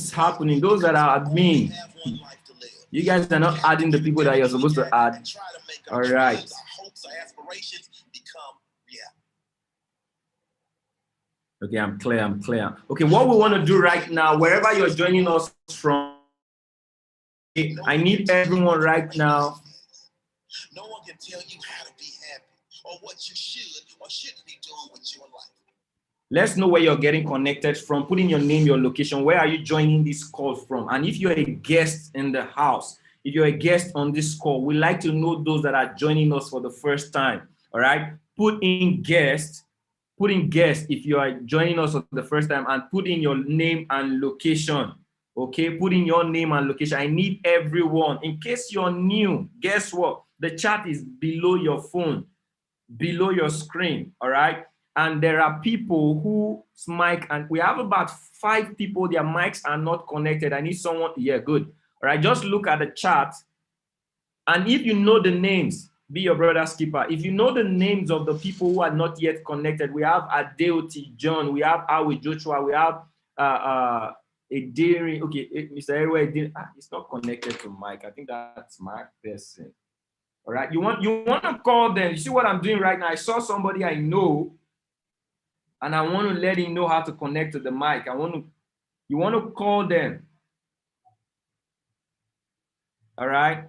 is happening? Those that are admin, you guys are not adding the people that you're supposed to add. All right. Okay, I'm clear. Okay, what we want to do right now, wherever you're joining us from, I need everyone right now. No one can tell you how to be happy or what you should or shouldn't be doing with your life. Let's know where you're getting connected from. Put in your name, your location. Where are you joining this call from? And if you're a guest in the house, if you're a guest on this call, we like to know those that are joining us for the first time. All right. Put in guest if you are joining us for the first time, and put in your name and location. Okay, put in your name and location. I need everyone. In case you're new, guess what? The chat is below your phone, below your screen. All right. And there are people whose mic, and we have about 5 people, their mics are not connected. I need someone. Yeah, good. All right. Just look at the chat. And if you know the names, be your brother's keeper. If you know the names of the people who are not yet connected, we have Adeoti John, we have Awi Joshua, we have Ediri. Okay, Mr. Erwe, it's not connected to Mike. I think that's my person. All right, you want to call them. You see what I'm doing right now? I saw somebody I know, and I want to let him know how to connect to the mic. You want to call them. All right.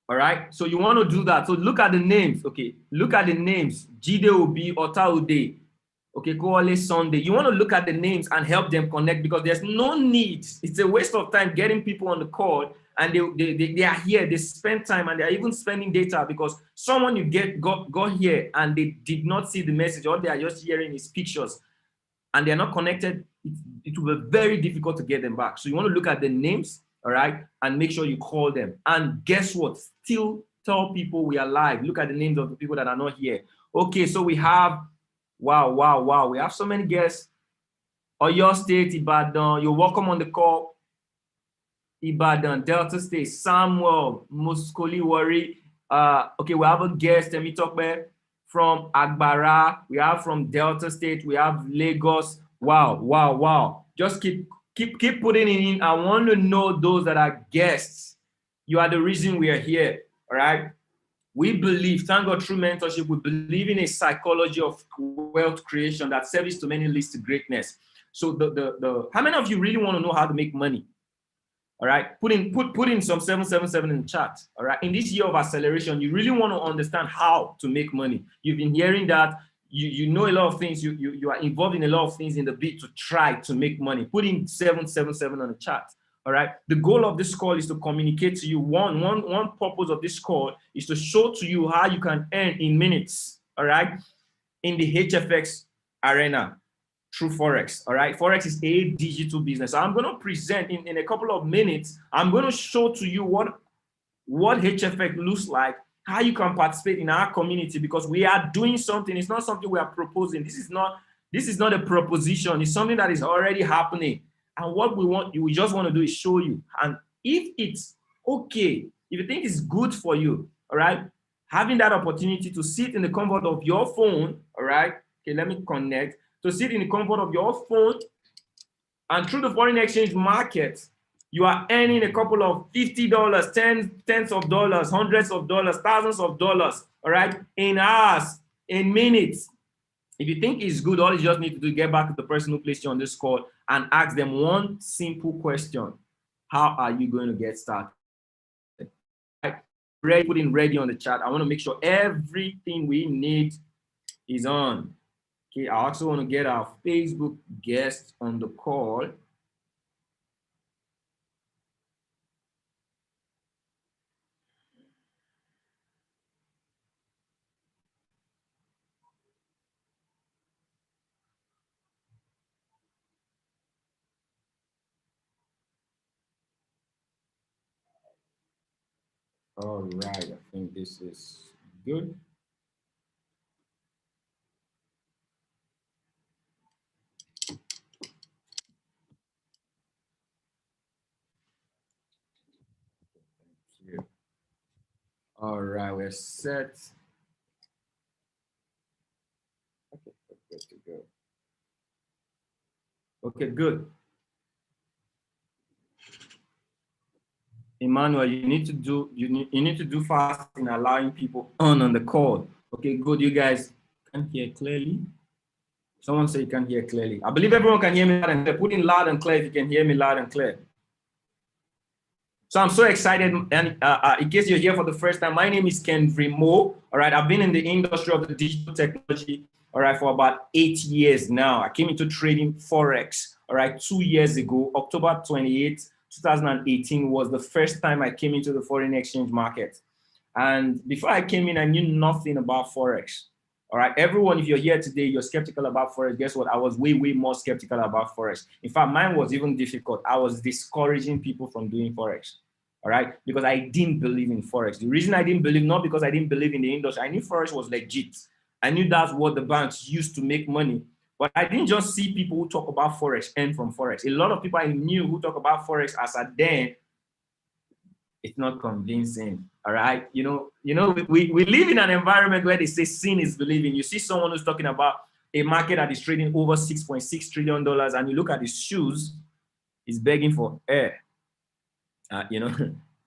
All right, so you want to do that. So look at the names. Okay, look at the names. Jide Obi, Ota Ude. Okay, Koale Sunday. You want to look at the names and help them connect, because there's no need. It's a waste of time getting people on the call, and they are here. They spend time, and they're even spending data, because someone you got here and they did not see the message, or they are just hearing his pictures, and they're not connected. It will be very difficult to get them back. So you want to look at the names. All right, and make sure you call them. And guess what? Still tell people we are live. Look at the names of the people that are not here. Okay, so we have, wow. We have so many guests. Oyo State, Ibadan. You're welcome on the call. Ibadan, Delta State, Samuel, Muskoli Wari. Okay, we have a guest, let me talk about from Agbara. We have from Delta State. We have Lagos. Wow. Just keep putting it in. I want to know those that are guests. You are the reason we are here. All right. We believe, thank God, through mentorship, we believe in a psychology of wealth creation that service to many leads to greatness. So how many of you really want to know how to make money? All right. Put in some 777 in the chat. All right. In this year of acceleration, you really want to understand how to make money. You've been hearing that. You know a lot of things. You are involved in a lot of things in the bid to try to make money. Put in 777 on the chat. All right. The goal of this call is to communicate to you. One purpose of this call is to show to you how you can earn in minutes. All right. In the HFX arena through Forex. All right. Forex is a digital business. So I'm going to present in a couple of minutes. I'm going to show to you what HFX looks like, how you can participate in our community, because we are doing something. It's not something we are proposing. This is not a proposition. It's something that is already happening. And what we just want to do is show you. And if it's okay, if you think it's good for you, all right, having that opportunity to sit in the comfort of your phone, all right, okay, let me connect, to sit in the comfort of your phone, and through the foreign exchange market, you are earning a couple of $50, tens of dollars, hundreds of dollars, thousands of dollars, all right, in hours, in minutes. If you think it's good, all you just need to do is get back to the person who placed you on this call and ask them one simple question. How are you going to get started? Right? Putting ready on the chat. I want to make sure everything we need is on. Okay, I also want to get our Facebook guest on the call. All right, I think this is good. All right, we're set. Okay, good to go. Okay, good. Emmanuel, you need to do fast in allowing people on the call. Okay, good. You guys can hear clearly. Someone say you can hear clearly. I believe everyone can hear me loud and clear. Put in loud and clear if you can hear me loud and clear. So I'm so excited. And in case you're here for the first time, my name is Kenvry. All right, I've been in the industry of the digital technology, all right, for about 8 years now. I came into trading Forex, all right, 2 years ago. October 28th, 2018 was the first time I came into the foreign exchange market. And before I came in, I knew nothing about Forex. All right, everyone, if you're here today, you're skeptical about Forex. Guess what? I was way, way more skeptical about Forex. In fact, mine was even difficult. I was discouraging people from doing Forex. All right, because I didn't believe in Forex. The reason I didn't believe, not because I didn't believe in the industry, I knew Forex was legit. I knew that's what the banks used to make money. But I didn't just see people who talk about Forex earn from Forex. A lot of people I knew who talk about Forex as a then, it's not convincing. All right. We live in an environment where they say seeing is believing. You see someone who's talking about a market that is trading over $6.6 trillion, and you look at his shoes, he's begging for air.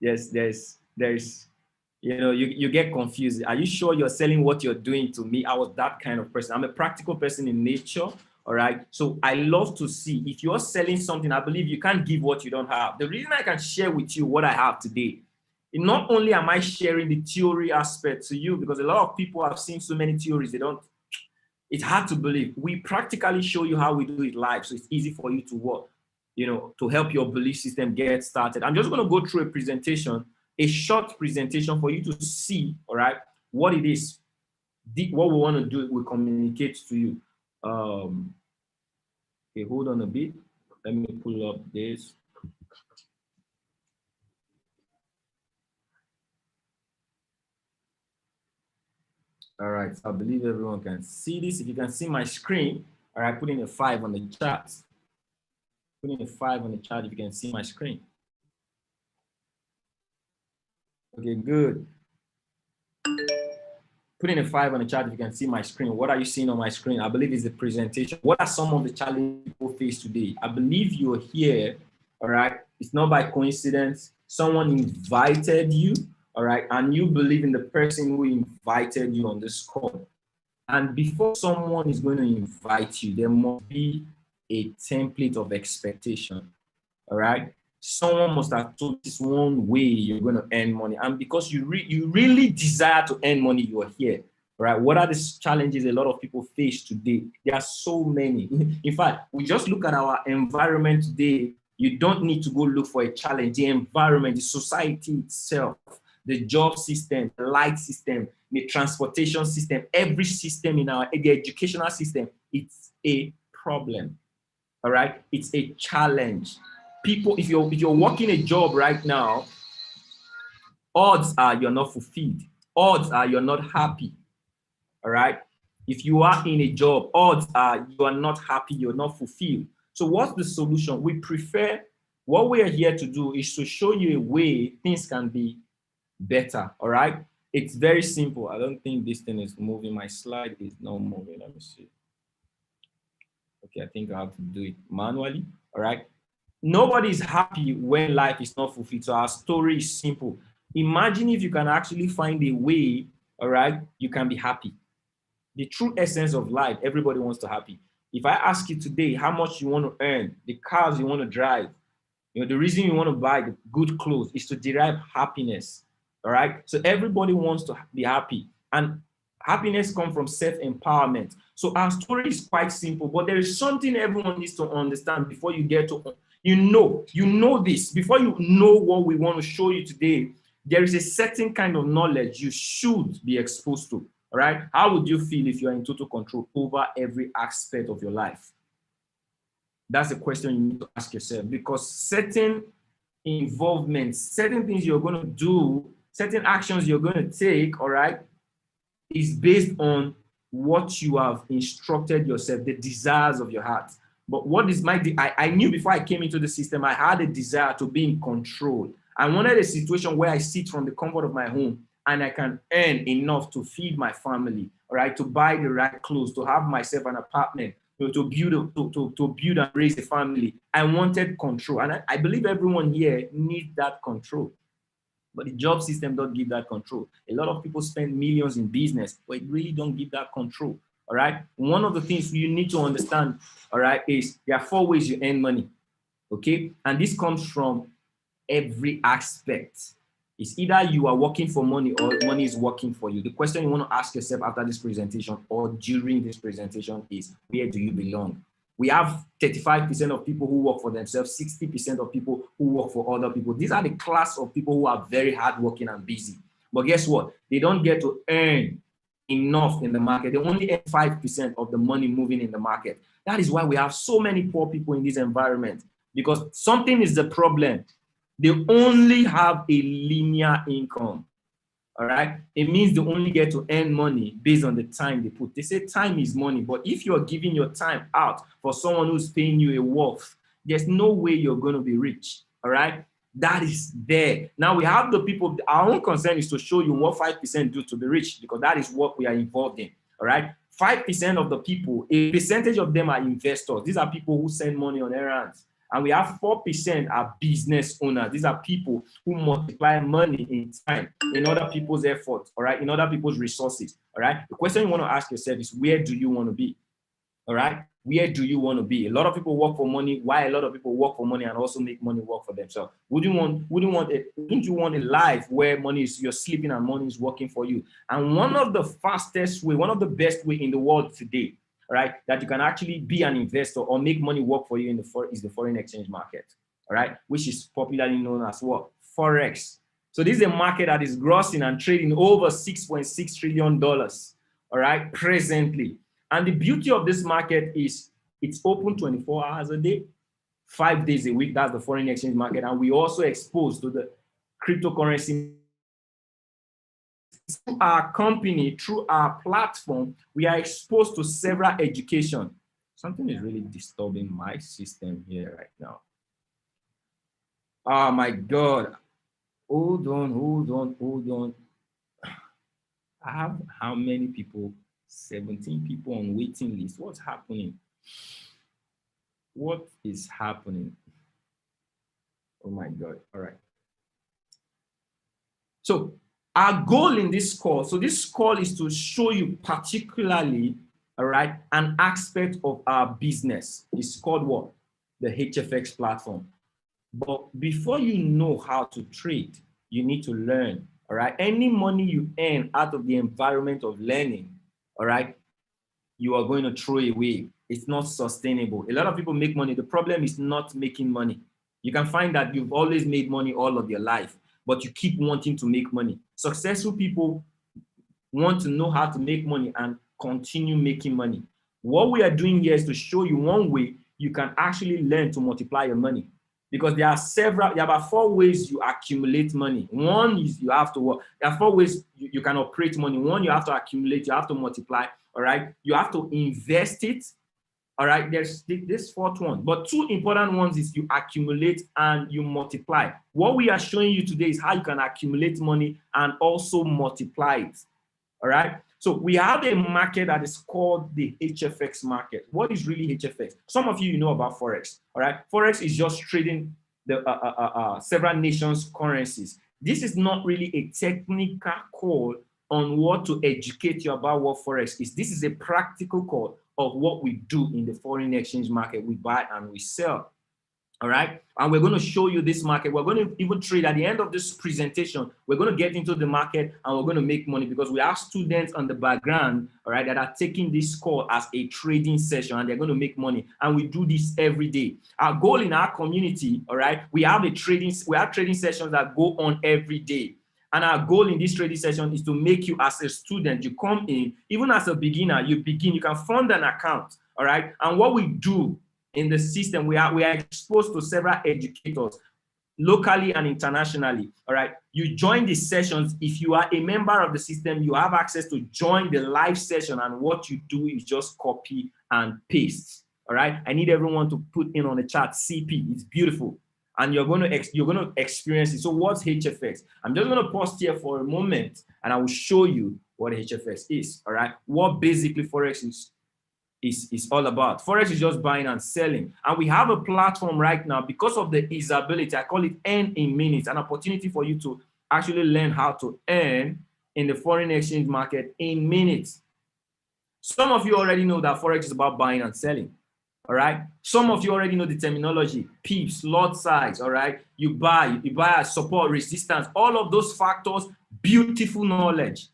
Yes, there's, you get confused. Are you sure you're selling what you're doing to me? I was that kind of person. I'm a practical person in nature. All right. So I love to see if you're selling something, I believe you can't give what you don't have. The reason I can share with you what I have today, not only am I sharing the theory aspect to you, because a lot of people have seen so many theories, it's hard to believe. We practically show you how we do it live. So it's easy for you to work, to help your belief system get started. I'm just going to go through a presentation, a short presentation for you to see, all right, what it is, what we want to do, we communicate to you. Okay, hold on a bit. Let me pull up this. All right, so I believe everyone can see this. If you can see my screen, all right, put in a 5 on the chat. Put in a 5 on the chat if you can see my screen. Okay, good. Put in a 5 on the chat if you can see my screen. What are you seeing on my screen? I believe it's the presentation. What are some of the challenges people face today? I believe you're here, all right? It's not by coincidence. Someone invited you, all right? And you believe in the person who invited you on this call. And before someone is going to invite you, there must be a template of expectation, all right? Someone must have told this one way you're going to earn money. And because you really desire to earn money, you're here, right? What are the challenges a lot of people face today? There are so many. In fact, we just look at our environment today. You don't need to go look for a challenge. The environment, the society itself, the job system, the light system, the transportation system, every system in the educational system, it's a problem, all right? It's a challenge. People, if you're working a job right now, odds are you're not fulfilled. Odds are you're not happy. All right. If you are in a job, odds are you are not happy, you're not fulfilled. So what's the solution? We prefer, what we are here to do is to show you a way things can be better. All right. It's very simple. I don't think this thing is moving. My slide is not moving. Let me see. Okay, I think I have to do it manually. All right. Nobody is happy when life is not fulfilled. So our story is simple. Imagine if you can actually find a way, all right, you can be happy. The true essence of life, everybody wants to be happy. If I ask you today how much you want to earn, the cars you want to drive, the reason you want to buy the good clothes is to derive happiness, all right? So everybody wants to be happy. And happiness comes from self-empowerment. So our story is quite simple, but there is something everyone needs to understand before you get to you know this. Before you know what we want to show you today, there is a certain kind of knowledge you should be exposed to, all right? How would you feel if you're in total control over every aspect of your life? That's a question you need to ask yourself, because certain involvements, certain things you're going to do, certain actions you're going to take, all right, is based on what you have instructed yourself, the desires of your heart. But what is I knew before I came into the system, I had a desire to be in control. I wanted a situation where I sit from the comfort of my home and I can earn enough to feed my family, all right, to buy the right clothes, to have myself an apartment, to build and raise a family. I wanted control, and I believe everyone here needs that control. But the job system don't give that control. A lot of people spend millions in business, but it really don't give that control. All right. One of the things you need to understand, all right, is there are 4 ways you earn money. Okay. And this comes from every aspect. It's either you are working for money or money is working for you. The question you want to ask yourself after this presentation or during this presentation is, where do you belong? We have 35% of people who work for themselves, 60% of people who work for other people. These are the class of people who are very hardworking and busy. But guess what? They don't get to earn enough in the market. They only earn 5% of the money moving in the market. That is why we have so many poor people in this environment, because something is the problem. They only have a linear income. All right. It means they only get to earn money based on the time they put. They say time is money, but if you're giving your time out for someone who's paying you a worth, there's no way you're going to be rich. All right. That is there. Now we have the people, our own concern is to show you what 5% do to be rich, because that is what we are involved in. All right. 5% of the people, a percentage of them are investors. These are people who send money on errands. And we have 4% are business owners. These are people who multiply money in time, in other people's efforts, all right, in other people's resources, all right. The question you want to ask yourself is, where do you want to be? All right, where do you want to be? A lot of people work for money. Why a lot of people work for money and also make money work for themselves? Wouldn't you want a life where money is, you're sleeping and money is working for you? And one of the fastest way, one of the best way in the world today, right, that you can actually be an investor or make money work for you in is the foreign exchange market, all right, which is popularly known as what? Forex. So this is a market that is grossing and trading over $6.6 trillion, all right, presently. And the beauty of this market is it's open 24 hours a day, 5 days a week. That's the foreign exchange market. And we also exposed to the cryptocurrency. Through our company, through our platform, we are exposed to several education. Something is really disturbing my system here right now. Oh my God. Hold on. I have how many people? 17 people on waiting list. What's happening? What is happening? Oh my God. All right. So our goal in this call, so this call is to show you particularly, all right, an aspect of our business. It's called what? The HFX platform. But before you know how to trade, you need to learn, all right? Any money you earn out of the environment of learning, all right, you are going to throw away. It's not sustainable. A lot of people make money. The problem is not making money. You can find that you've always made money all of your life, but you keep wanting to make money. Successful people want to know how to make money and continue making money. What we are doing here is to show you one way you can actually learn to multiply your money. Because there are about 4 ways you accumulate money. One is you have to work. There are 4 ways you can operate money. One, you have to accumulate, you have to multiply, all right? You have to invest it, all right? There's this 4th one. But 2 important ones is you accumulate and you multiply. What we are showing you today is how you can accumulate money and also multiply it, all right? So we have a market that is called the HFX market. What is really HFX? Some of you know about Forex, all right? Forex is just trading the several nations' currencies. This is not really a technical call on what to educate you about what Forex is. This is a practical call of what we do in the foreign exchange market. We buy and we sell. All right. And we're going to show you this market. We're going to even trade at the end of this presentation. We're going to get into the market and we're going to make money because we have students on the background, all right, that are taking this call as a trading session and they're going to make money. And we do this every day. Our goal in our community, all right, we have trading sessions that go on every day. And our goal in this trading session is to make you as a student, you come in, even as a beginner, you can fund an account, all right? And what we do in the system, we are exposed to several educators, locally and internationally, all right? You join the sessions. If you are a member of the system, you have access to join the live session, and what you do is just copy and paste, all right? I need everyone to put in on the chat, CP, it's beautiful. and you're going to experience it. So what's HFX? I'm just going to pause here for a moment, and I will show you what HFX is. All right, what basically Forex is all about. Forex is just buying and selling, and we have a platform right now because of the usability. I call it earn in minutes, an opportunity for you to actually learn how to earn in the foreign exchange market in minutes. Some of you already know that Forex is about buying and selling. All right. Some of you already know the terminology, pips, lot size. All right. You buy at support, resistance, all of those factors, beautiful knowledge.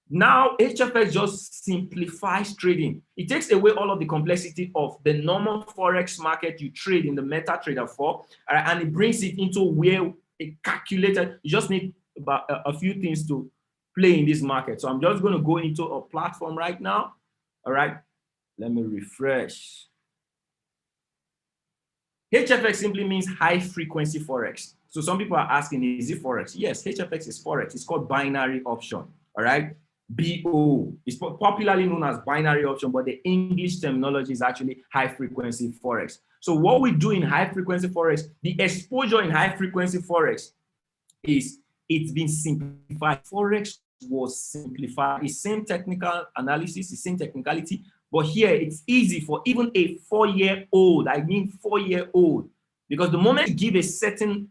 Now, HFX just simplifies trading. It takes away all of the complexity of the normal Forex market you trade in the MetaTrader 4, and it brings it into where a calculator, you just need about a few things to play in this market. So I'm just going to go into a platform right now. All right. Let me refresh. HFX simply means high frequency Forex. So some people are asking, is it Forex? Yes, HFX is Forex. It's called binary option. All right. BO. It's popularly known as binary option, but the English terminology is actually high frequency Forex. So what we do in high frequency Forex, the exposure in high frequency Forex is it's been simplified. Forex was simplified. The same technical analysis, the same technicality, but here it's easy for even a 4-year-old, I mean 4-year-old, because the moment you give a certain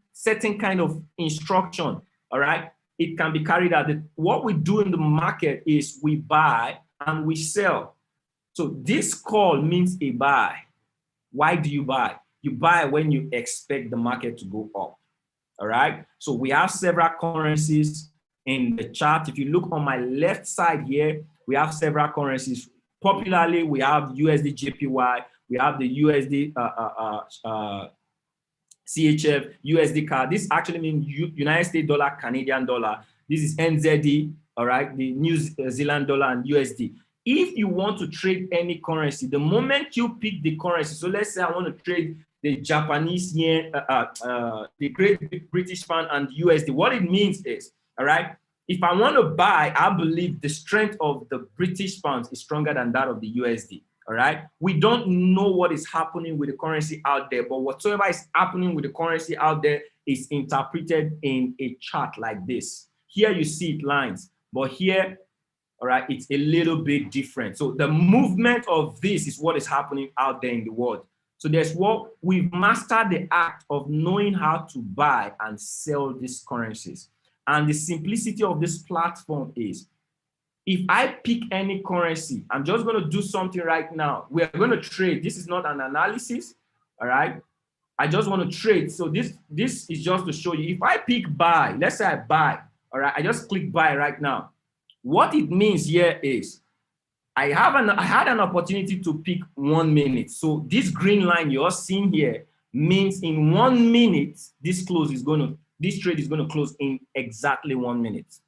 kind of instruction, all right, it can be carried out. What we do in the market is we buy and we sell. So this call means a buy. Why do you buy? You buy when you expect the market to go up. All right. So we have several currencies in the chart. If you look on my left side here, we have several currencies. Popularly, we have USD JPY, we have the USD CHF, USD CAD. This actually means United States dollar, Canadian dollar. This is NZD, all right, the New Zealand dollar and USD. If you want to trade any currency, the moment you pick the currency, so let's say I want to trade the Japanese yen, the Great British Pound and USD, what it means is, all right, if I want to buy, I believe the strength of the British pound is stronger than that of the USD. All right. We don't know what is happening with the currency out there, but whatsoever is happening with the currency out there is interpreted in a chart like this. Here you see it lines, but here, all right, it's a little bit different. So the movement of this is what is happening out there in the world. So there's what we've mastered the act of knowing how to buy and sell these currencies. And the simplicity of this platform is, if I pick any currency, I'm just going to do something right now. We are going to trade. This is not an analysis, all right? I just want to trade. So this is just to show you. If I pick buy, let's say I buy, all right? I just click buy right now. What it means here is I had an opportunity to pick 1 minute. So this green line you're seeing here means in 1 minute, this trade is going to close in exactly 1 minute.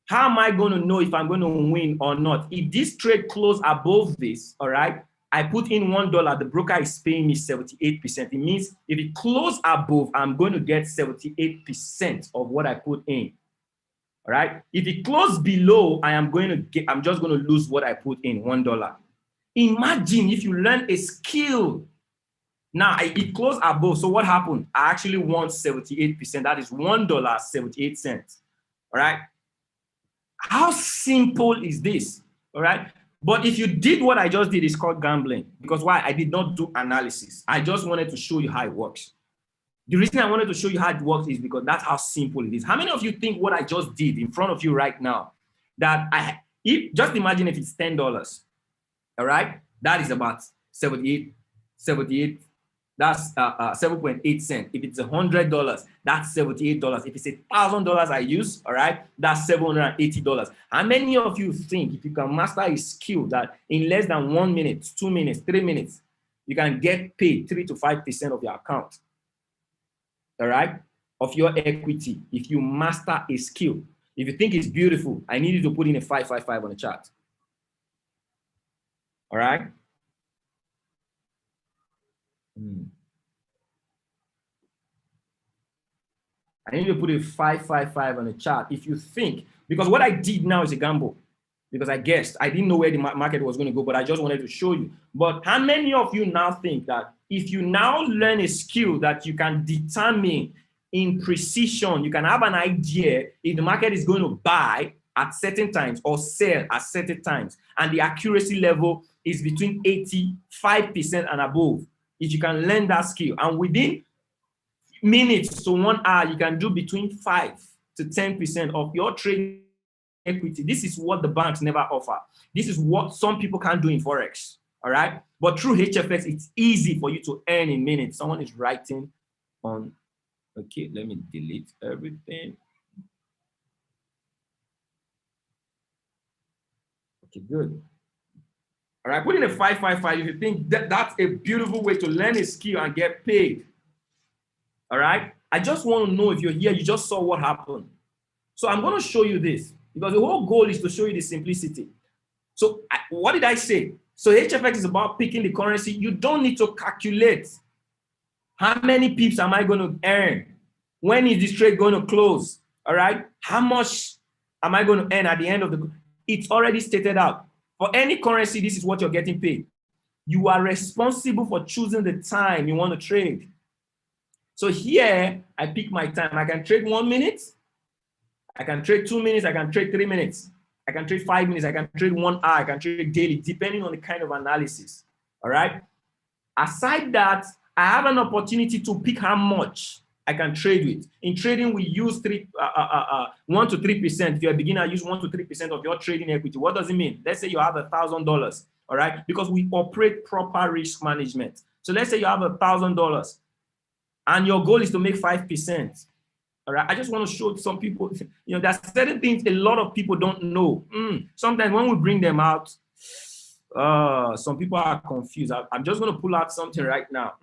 How am I going to know if I'm going to win or not? If this trade closes above this, all right, I put in $1, the broker is paying me 78%. It means if it closes above, I'm going to get 78% of what I put in. All right. If it closes below, I'm just going to lose what I put in, $1. Imagine if you learn a skill. Now it closed above. So what happened? I actually won 78%. That is $1.78. All right. How simple is this? All right. But if you did what I just did, it's called gambling. Because why? I did not do analysis. I just wanted to show you how it works. The reason I wanted to show you how it works is because that's how simple it is. How many of you think what I just did in front of you right now, that just imagine if it's $10, all right? That is about 78, that's 7.8 cents. If it's $100, that's $78. If it's $1,000 I use, all right, that's $780. How many of you think if you can master a skill that in less than 1 minute, 2 minutes, 3 minutes, you can get paid 3 to 5% of your account, all right, of your equity if you master a skill? If you think it's beautiful, I need you to put in a 555 on the chart. All right. I need to put a 555 on the chart. If you think, because what I did now is a gamble, because I guessed. I didn't know where the market was going to go, but I just wanted to show you. But how many of you now think that if you now learn a skill that you can determine in precision, you can have an idea if the market is going to buy at certain times or sell at certain times, and the accuracy level is between 85% and above. If you can learn that skill, and within minutes to 1 hour, you can do between 5 to 10% of your trading equity. This is what the banks never offer. This is what some people can't do in Forex. All right. But through HFX, it's easy for you to earn in minutes. Someone is writing on. Okay, let me delete everything. Okay, good. All right, put in a 555 if you think that that's a beautiful way to learn a skill and get paid. All right. I just want to know if you're here, you just saw what happened. So I'm going to show you this because the whole goal is to show you the simplicity. So what did I say? So HFX is about picking the currency. You don't need to calculate how many pips am I going to earn? When is this trade going to close? All right. How much am I going to earn at the end of the? It's already stated out. For any currency, this is what you're getting paid. You are responsible for choosing the time you want to trade. So here, I pick my time. I can trade 1 minute. I can trade 2 minutes. I can trade 3 minutes. I can trade 5 minutes. I can trade 1 hour. I can trade daily, depending on the kind of analysis. All right. Aside that, I have an opportunity to pick how much I can trade with. In trading, we use 1 to 3%. If you're a beginner, use 1 to 3% of your trading equity. What does it mean? Let's say you have $1,000. All right, because we operate proper risk management. So let's say you have $1,000, and your goal is to make 5%. All right, I just want to show some people, there's certain things a lot of people don't know. Sometimes when we bring them out, some people are confused. I'm just going to pull out something right now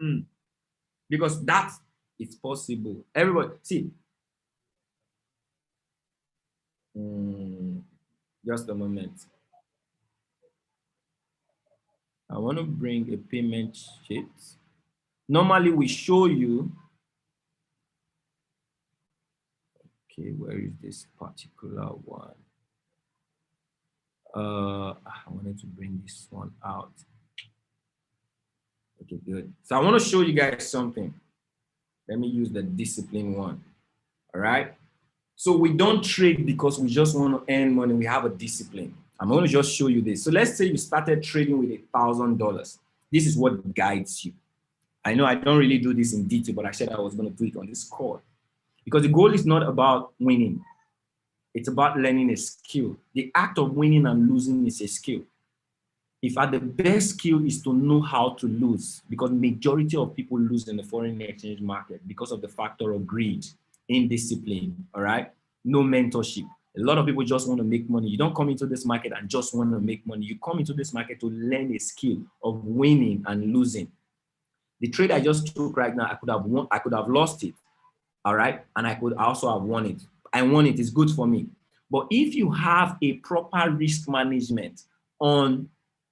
because that is possible. Everybody, see. Just a moment. I want to bring a payment sheet. Normally, we show you. Okay, where is this particular one? I wanted to bring this one out. Okay, good. So I want to show you guys something. Let me use the discipline one. All right. So we don't trade because we just want to earn money. We have a discipline. I'm going to just show you this. So let's say you started trading with $1,000. This is what guides you. I know I don't really do this in detail, but I said I was going to do it on this call because the goal is not about winning. It's about learning a skill. The act of winning and losing is a skill. If the best skill is to know how to lose, because majority of people lose in the foreign exchange market because of the factor of greed, indiscipline, all right? No mentorship. A lot of people just want to make money. You don't come into this market and just want to make money. You come into this market to learn a skill of winning and losing. The trade I just took right now, I could have won, I could have lost it, all right? And I could also have won it. I won it, it's good for me. But if you have a proper risk management on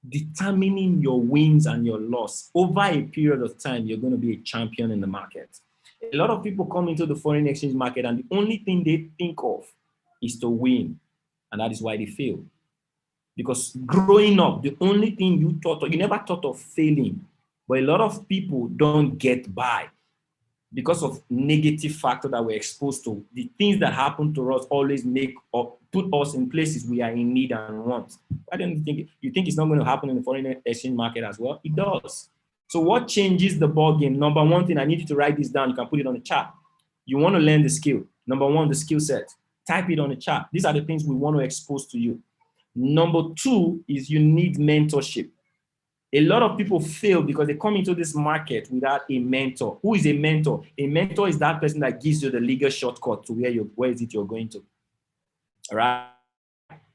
determining your wins and your loss over a period of time, you're going to be a champion in the market. A lot of people come into the foreign exchange market and the only thing they think of is to win. And that is why they fail. Because growing up, the only thing you never thought of failing. But a lot of people don't get by because of negative factor that we're exposed to. The things that happen to us always make or put us in places we are in need and want. Why don't you think it's not going to happen in the foreign exchange market as well? It does. So what changes the ball game? Number one thing, I need you to write this down. You can put it on the chart. You want to learn the skill. Number one, the skill set. Type it on the chart. These are the things we want to expose to you. Number two is you need mentorship. A lot of people fail because they come into this market without a mentor. Who is a mentor? A mentor is that person that gives you the legal shortcut to where is it you're going to. All right.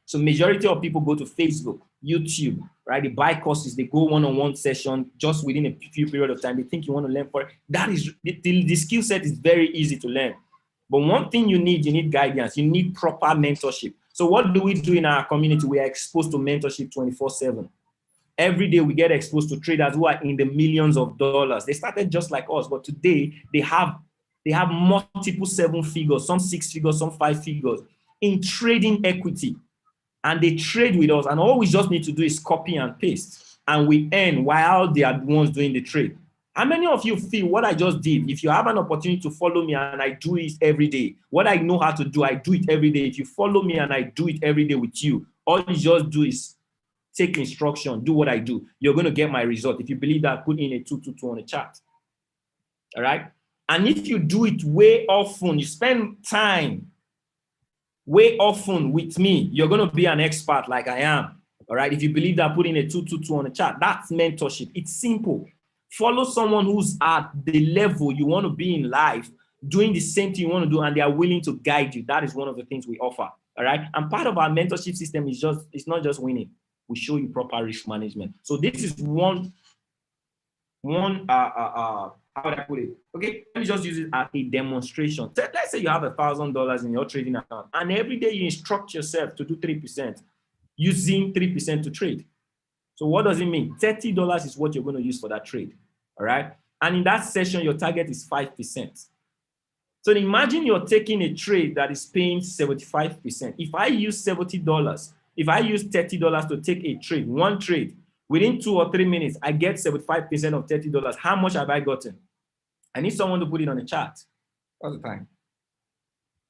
So majority of people go to Facebook, YouTube, right? They buy courses, they go one-on-one session just within a few period of time. They think you want to learn for it. That is the skill set is very easy to learn. But one thing you need guidance. You need proper mentorship. So what do we do in our community? We are exposed to mentorship 24/7. Every day we get exposed to traders who are in the millions of dollars. They started just like us, but today they have multiple 7 figures, some 6 figures, some 5 figures in trading equity. And they trade with us, and all we just need to do is copy and paste, and we earn while they are the ones doing the trade. How many of you feel what I just did? If you have an opportunity to follow me and I do it every day, what I know how to do, I do it every day. If you follow me and I do it every day with you, all you just do is take instruction, do what I do. You're going to get my result. If you believe that, put in a 222 on the chart. All right. And if you do it way often, you spend time way often with me, you're going to be an expert like I am. All right. If you believe that, put in a 222 on the chart. That's mentorship. It's simple. Follow someone who's at the level you want to be in life, doing the same thing you want to do, and they are willing to guide you. That is one of the things we offer. All right. And part of our mentorship system is it's not just winning. We show you proper risk management. So this is one how would I put it? Okay, let me just use it as a demonstration. Let's say you have $1,000 in your trading account, and every day you instruct yourself to do 3%, using 3% to trade. So what does it mean? $30 is what you're going to use for that trade. All right. And in that session, your target is 5%. So imagine you're taking a trade that is paying 75%. If I use $70, if I use $30 to take a trade, one trade, within 2 or 3 minutes, I get 75% of $30. How much have I gotten? I need someone to put it on the chart. What's the time?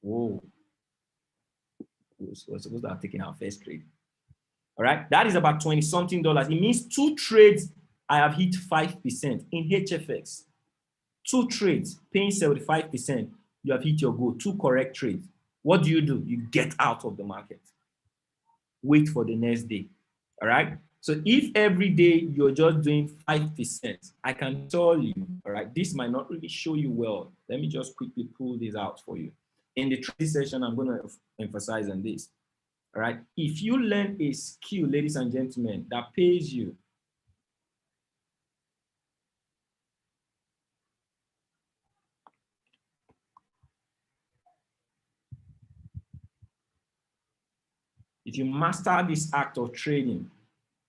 Whoa. We're supposed to have taken our first trade. All right. That is about $20-something. It means 2 trades, I have hit 5% in HFX. 2 trades paying 75%, you have hit your goal. 2 correct trades. What do? You get out of the market. Wait for the next day. All right. So if every day you're just doing 5%, I can tell you, all right, this might not really show you well. Let me just quickly pull this out for you. In the trading session, I'm going to emphasize on this. All right. If you learn a skill, ladies and gentlemen, that pays you, if you master this act of trading,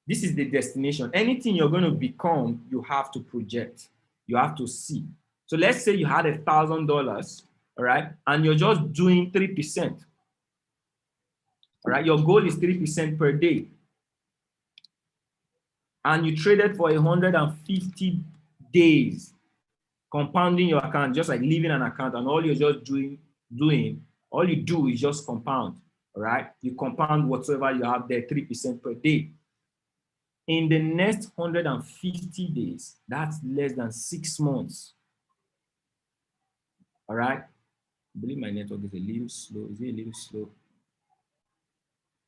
this is the destination. Anything you're going to become, you have to project. You have to see. So let's say you had $1,000, all right, and you're just doing 3%. All right, your goal is 3% per day. And you traded for 150 days, compounding your account, just like leaving an account, and all you're just doing, all you do is just compound. All right, you compound whatsoever you have there, 3% per day. In the next 150 days, that's less than 6 months. All right. I believe my network is a little slow. Is it a little slow?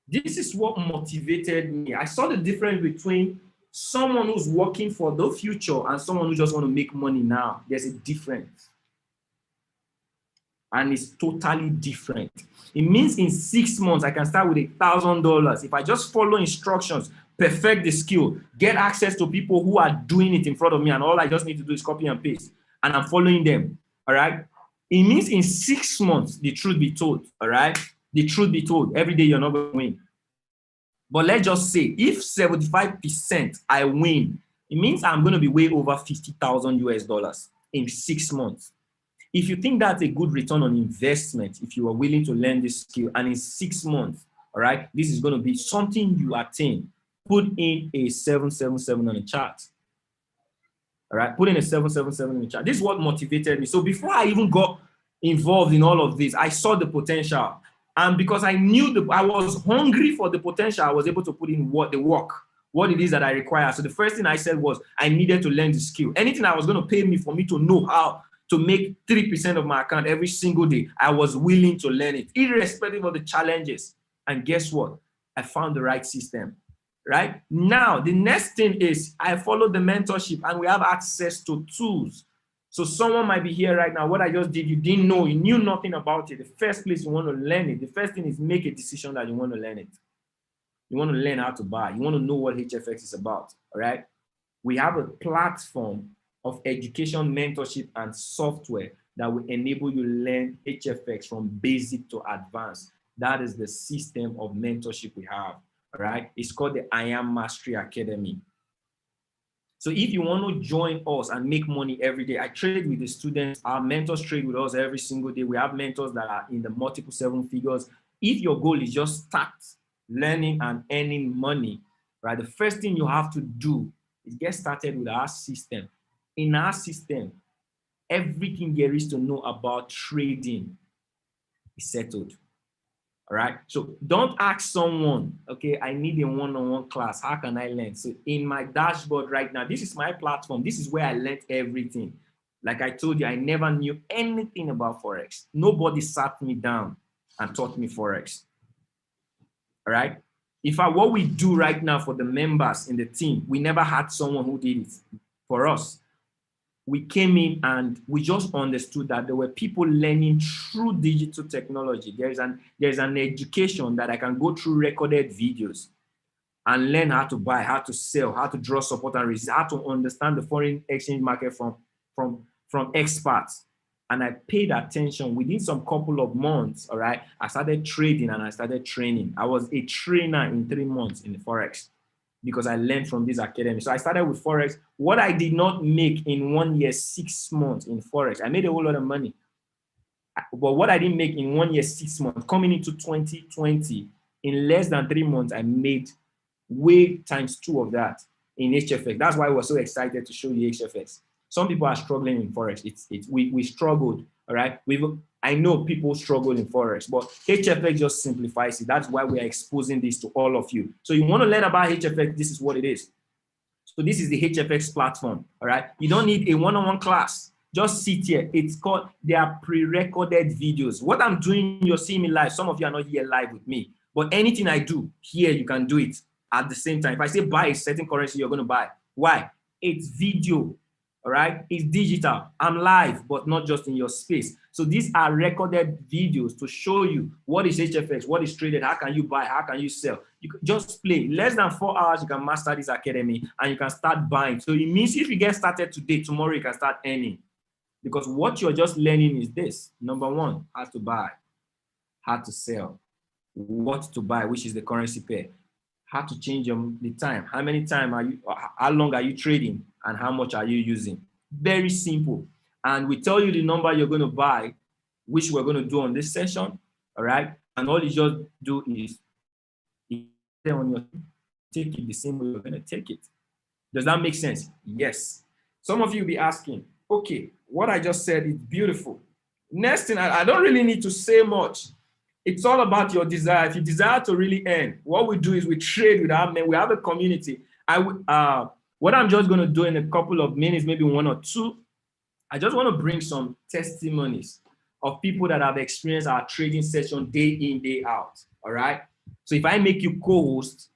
This is what motivated me. I saw the difference between someone who's working for the future and someone who just want to make money now. There's a difference. And it's totally different. It means in 6 months, I can start with $1,000. If I just follow instructions, perfect the skill, get access to people who are doing it in front of me, and all I just need to do is copy and paste, and I'm following them, all right? It means in 6 months, the truth be told, all right? The truth be told, every day you're not going to win. But let's just say, if 75% I win, it means I'm going to be way over 50,000 US dollars in 6 months. If you think that's a good return on investment, if you are willing to learn this skill, and in 6 months, all right, this is going to be something you attain, put in a 777 on the chart. All right, put in a 777 in the chart. This is what motivated me. So before I even got involved in all of this, I saw the potential. And because I knew I was hungry for the potential, I was able to put in the work, what it is that I require. So the first thing I said was I needed to learn the skill. Anything that was going to pay me for me to know how to make 3% of my account every single day, I was willing to learn it, irrespective of the challenges. And guess what? I found the right system. Right now, the next thing is I follow the mentorship, and we have access to tools. So someone might be here right now. What I just did, you didn't know, you knew nothing about it. The first place you want to learn it, the first thing is make a decision that you want to learn it. You want to learn how to buy. You want to know what HFX is about. All right. We have a platform of education, mentorship, and software that will enable you to learn HFX from basic to advanced. That is the system of mentorship we have. All right, it's called the I Am Mastery Academy. So if you want to join us and make money every day, I trade with the students. Our mentors trade with us every single day. We have mentors that are in the multiple 7 figures. If your goal is just start learning and earning money, right, the first thing you have to do is get started with our system. In our system, everything there is to know about trading is settled. All right. So don't ask someone, okay, I need a one-on-one class. How can I learn? So in my dashboard right now, this is my platform. This is where I learned everything. Like I told you, I never knew anything about Forex. Nobody sat me down and taught me Forex. All right. In fact, what we do right now for the members in the team, we never had someone who did it for us. We came in and we just understood that there were people learning through digital technology. There's an education that I can go through recorded videos and learn how to buy, how to sell, how to draw support and resist, how to understand the foreign exchange market from experts. And I paid attention within some couple of months. All right, I started trading and I started training. I was a trainer in 3 months in the Forex, because I learned from this academy. So I started with Forex. What I did not make in 1 year, 6 months in Forex, I made a whole lot of money. But what I didn't make in 1 year, 6 months, coming into 2020, in less than 3 months, I made way ×2 of that in HFX. That's why we're so excited to show you HFX. Some people are struggling in Forex. We struggled, all right? I know people struggle in Forex, but HFX just simplifies it. That's why we are exposing this to all of you. So you want to learn about HFX, this is what it is. So this is the HFX platform, all right? You don't need a one-on-one class. Just sit here. They are pre-recorded videos. What I'm doing, you're seeing me live. Some of you are not here live with me, but anything I do here, you can do it at the same time. If I say buy a certain currency, you're going to buy. Why? It's video. All right, it's digital. I'm live, but not just in your space. So these are recorded videos to show you what is HFX, what is traded, how can you buy, how can you sell. You can just play. Less than 4 hours, you can master this academy and you can start buying. So it means if you get started today, tomorrow you can start earning. Because what you're just learning is this. Number one, how to buy, how to sell, what to buy, which is the currency pair, how to change the time. How many time are you, how long are you trading, and how much are you using? Very simple. And we tell you the number you're going to buy, which we're going to do on this session. All right. And all you just do is on your take it the same way you're going to take it. Does that make sense? Yes. Some of you will be asking, okay, what I just said is beautiful. Next thing, I don't really need to say much. It's all about your desire. If you desire to really earn, what we do is we trade with our men. We have a community. What I'm just going to do in a couple of minutes, maybe 1 or 2, I just want to bring some testimonies of people that have experienced our trading session day in, day out. All right. So if I make you co-host,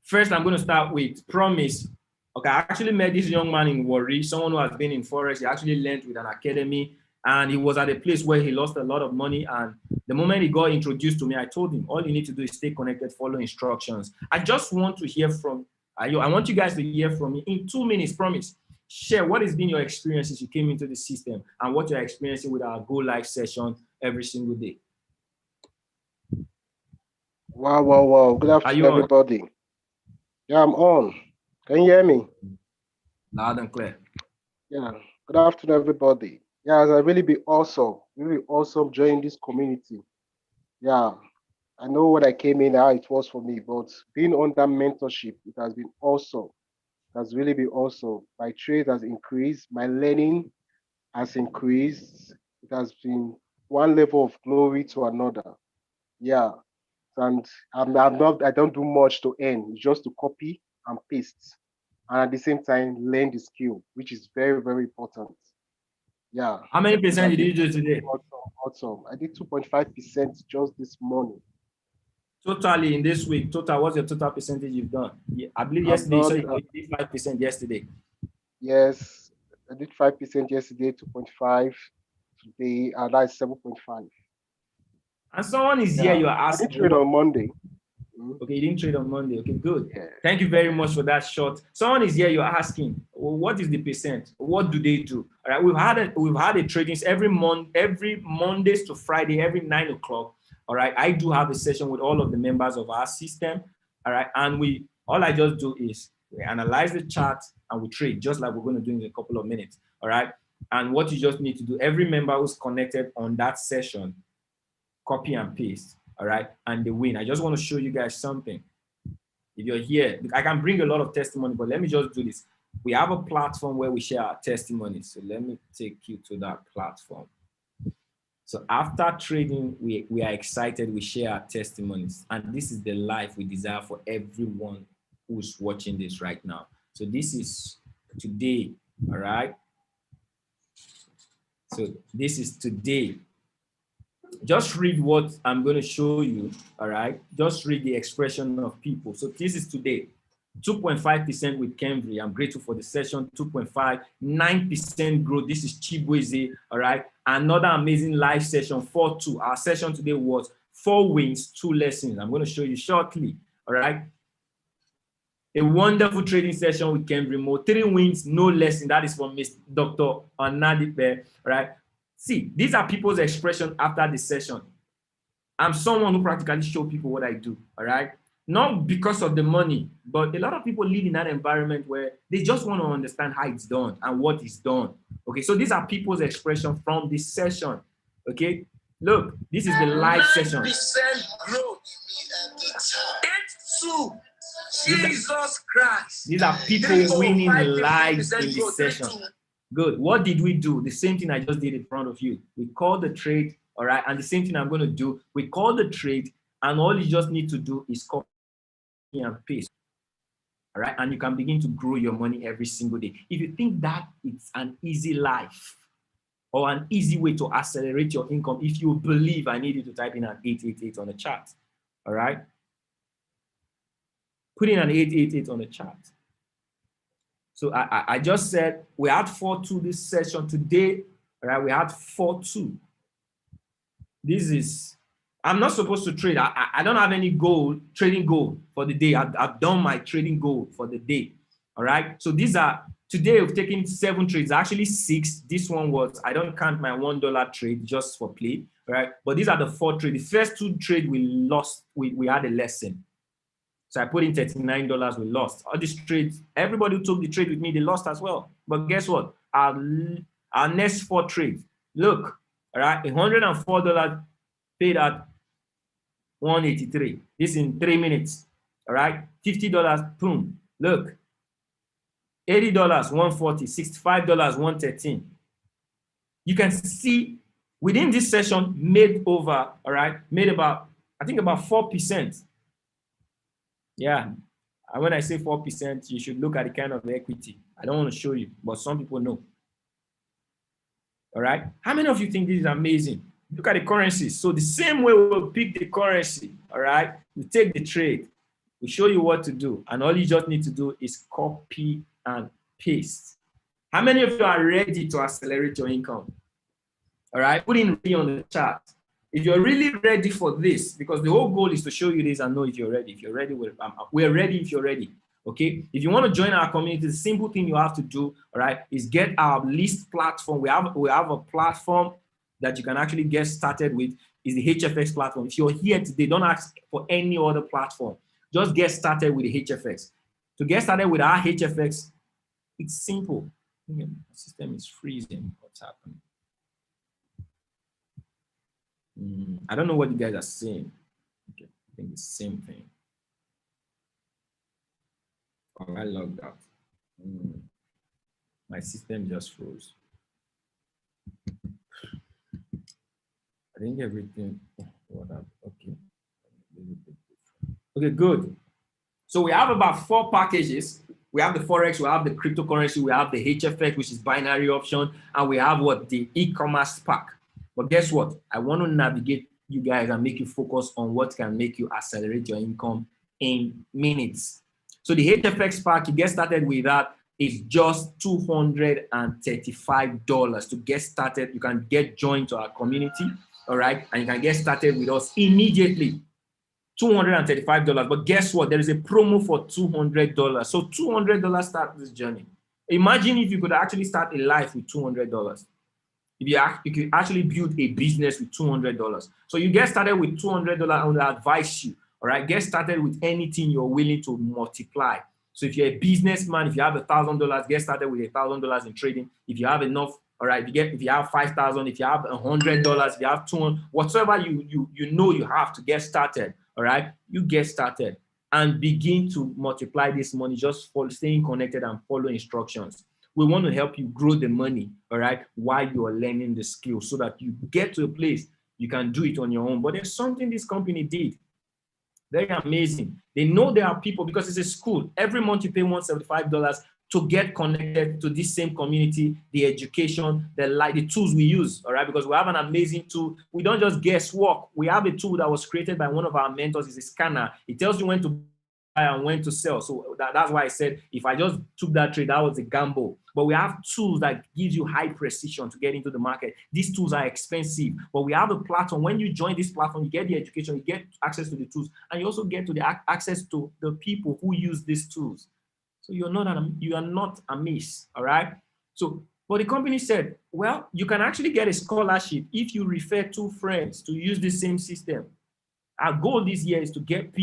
first I'm going to start with Promise. Okay, I actually met this young man in Warri, someone who has been in Forex. He actually learned with an academy. And he was at a place where he lost a lot of money. And the moment he got introduced to me, I told him, all you need to do is stay connected, follow instructions. I just want to hear from you. I want you guys to hear from me in 2 minutes. Promise. Share what has been your experiences you came into the system and what you're experiencing with our Go Live session every single day. Wow. Good afternoon, everybody. Yeah, I'm on. Can you hear me? Loud and clear. Yeah. Good afternoon, everybody. Yeah, it's really be awesome. Really awesome joining this community. Yeah, I know when I came in, how it was for me, but being under mentorship, it has been awesome. It has really been awesome. My trade has increased. My learning has increased. It has been one level of glory to another. Yeah, and I don't do much to earn. It's just to copy and paste, and at the same time learn the skill, which is very, very important. Yeah. How many percent did you do today? Awesome. I did 2.5% just this morning. Totally in this week. Total, what's your total percentage you've done? I believe yesterday, so you did 5% yesterday. Yes, I did 5% yesterday, 2.5 today, and that's 7.5. And someone is here, you're asking. I didn't trade on Monday. Okay, you didn't trade on Monday. Okay, good. Yeah. Thank you very much for that shot. Someone is here, you're asking, well, what is the percent? What do they do? All right, we've had a trading every Mondays to Friday, every 9 o'clock. All right, I do have a session with all of the members of our system. All right, and all I just do is we analyze the chart and we trade, just like we're going to do in a couple of minutes. All right, and what you just need to do, every member who's connected on that session, copy and paste. All right, and they win. I just want to show you guys something. If you're here, I can bring a lot of testimony, but let me just do this. we have a platform where we share our testimonies. So let me take you to that platform. So after trading, we are excited, we share our testimonies. And this is the life we desire for everyone who's watching this right now. So this is today, all right? So this is today. Just read what I'm going to show you, all right? Just read the expression of people. So this is today. 2.5% with Kenvry. I'm grateful for the session. 2.5, 9% growth. This is Chibueze, all right? Another amazing live session, 4-2. Our session today was 4 wins, 2 lessons. I'm going to show you shortly, all right? A wonderful trading session with Kenvry Mo. 3 wins, no lesson. That is from Mr. Dr. Anadipe, all right? See, these are people's expression after the session. I'm someone who practically show people what I do, all right? Not because of the money, but a lot of people live in that environment where they just want to understand how it's done and what is done. Okay, so these are people's expression from this session. Okay, look, this is the live session. 9% growth. 8-2. Jesus Christ. These are people winning live in this session. Good. What did we do? The same thing I just did in front of you. We called the trade, all right? And the same thing I'm going to do. We call the trade, and all you just need to do is copy and paste, all right? And you can begin to grow your money every single day. If you think that it's an easy life or an easy way to accelerate your income, if you believe, I need you to type in an 888 on the chart, all right? Put in an 888 on the chart. So I just said we had 4-2 this session today, all right? We had 4-2. This is, I'm not supposed to trade. I don't have any trading goal for the day. I've done my trading goal for the day, all right? So these are, today we've taken 7 trades, actually 6. This one was, I don't count my $1 trade just for play, all right? But these are the 4 trades. The first 2 trades we lost, we had a lesson. So I put in $39, we lost. All these trades, everybody who took the trade with me, they lost as well. But guess what? Our next 4 trades, look, all right, $104 paid at 183. This in 3 minutes, all right? $50, boom, look. $80, 140, $65, 113. You can see within this session made over, all right, made about, I think about 4%. Yeah, and when I say 4%, you should look at the kind of equity. I don't want to show you, but some people know. All right, how many of you think this is amazing? Look at the currencies. So the same way we'll pick the currency, all right, we take the trade, we show you what to do, and all you just need to do is copy and paste. How many of you are ready to accelerate your income? All right, put in ready on the chart. If you're really ready for this, because the whole goal is to show you this and know if you're ready. If you're ready, we're ready if you're ready. Okay, if you want to join our community, the simple thing you have to do, all right, is get our list platform. We have a platform that you can actually get started with, is the HFX platform. If you're here today, don't ask for any other platform. Just get started with the HFX. To get started with our HFX, it's simple. The system is freezing. What's happening? I don't know what you guys are saying. Okay, I think the same thing. Oh, I logged out. My system just froze. I think everything. Okay. Okay, good. So we have about 4 packages. We have the Forex, we have the cryptocurrency, we have the HFX, which is binary option, and we have what? The e-commerce pack. But guess what? I want to navigate you guys and make you focus on what can make you accelerate your income in minutes. So the HFX pack, you get started with that, is just $235 to get started. You can get joined to our community, all right? And you can get started with us immediately. $235. But guess what? There is a promo for $200. So $200 start this journey. Imagine if you could actually start a life with $200. If you could actually build a business with $200. So you get started with $200, I would advise you, all right? Get started with anything you're willing to multiply. So if you're a businessman, if you have $1,000, get started with $1,000 in trading. If you have enough, all right, if you have 5,000, if you have $100, if you have 200, whatever you know you have to get started, all right, you get started. and begin to multiply this money just for staying connected and follow instructions. We want to help you grow the money, all right, while you are learning the skill so that you get to a place you can do it on your own. But there's something this company did. Very amazing. They know there are people, because it's a school. Every month you pay $175 to get connected to this same community, the education, the tools we use, all right? Because we have an amazing tool. We don't just guess work. We have a tool that was created by one of our mentors. It's a scanner. It tells you when to buy and when to sell. So that's why I said, if I just took that trade, that was a gamble. But we have tools that gives you high precision to get into the market. These tools are expensive, but we have a platform. When you join this platform, you get the education, you get access to the tools, and you also get to the access to the people who use these tools. So you are not amiss, all right? So, but the company said, well, you can actually get a scholarship if you refer 2 friends to use the same system. Our goal this year is to get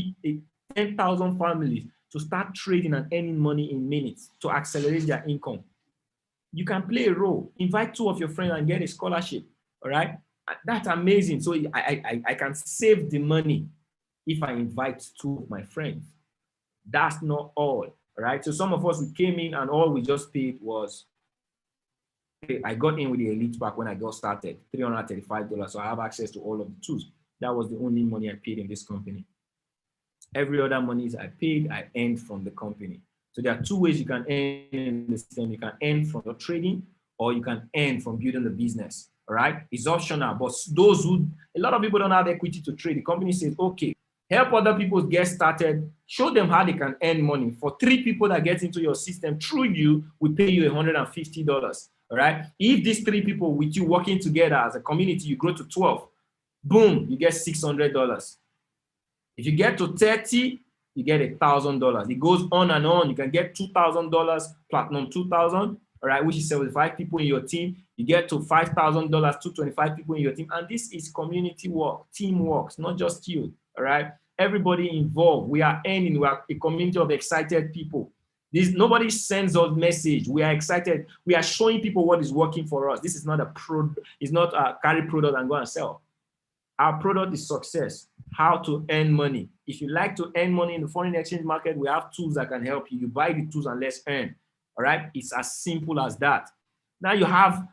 10,000 families to start trading and earning money in minutes to accelerate their income. You can play a role. Invite 2 of your friends and get a scholarship, all right? That's amazing. So I can save the money if I invite 2 of my friends. That's not all right? So some of us, we came in and all we just paid was, I got in with the elite pack when I got started, $335. So I have access to all of the tools. That was the only money I paid in this company. Every other monies I paid, I earned from the company. So there are 2 ways you can earn in the system. You can earn from your trading, or you can earn from building the business, all right? It's optional, but those who, a lot of people don't have equity to trade. The company says, okay, help other people get started, show them how they can earn money. For 3 people that get into your system through you, we pay you $150, all right? If these 3 people with you working together as a community, you grow to 12, boom, you get $600. If you get to 30, you get $1,000. It goes on and on. You can get $2,000, platinum 2,000, all right, which is 75 people in your team. You get to $5,000, 225 people in your team. And this is community work, teamwork, not just you, all right? Everybody involved. We are earning. We are a community of excited people. Nobody sends us message. We are excited. We are showing people what is working for us. This is not it's not a carry product and go and sell. Our product is success, how to earn money. If you like to earn money in the foreign exchange market, we have tools that can help you. You buy the tools and let's earn, all right? It's as simple as that. Now you have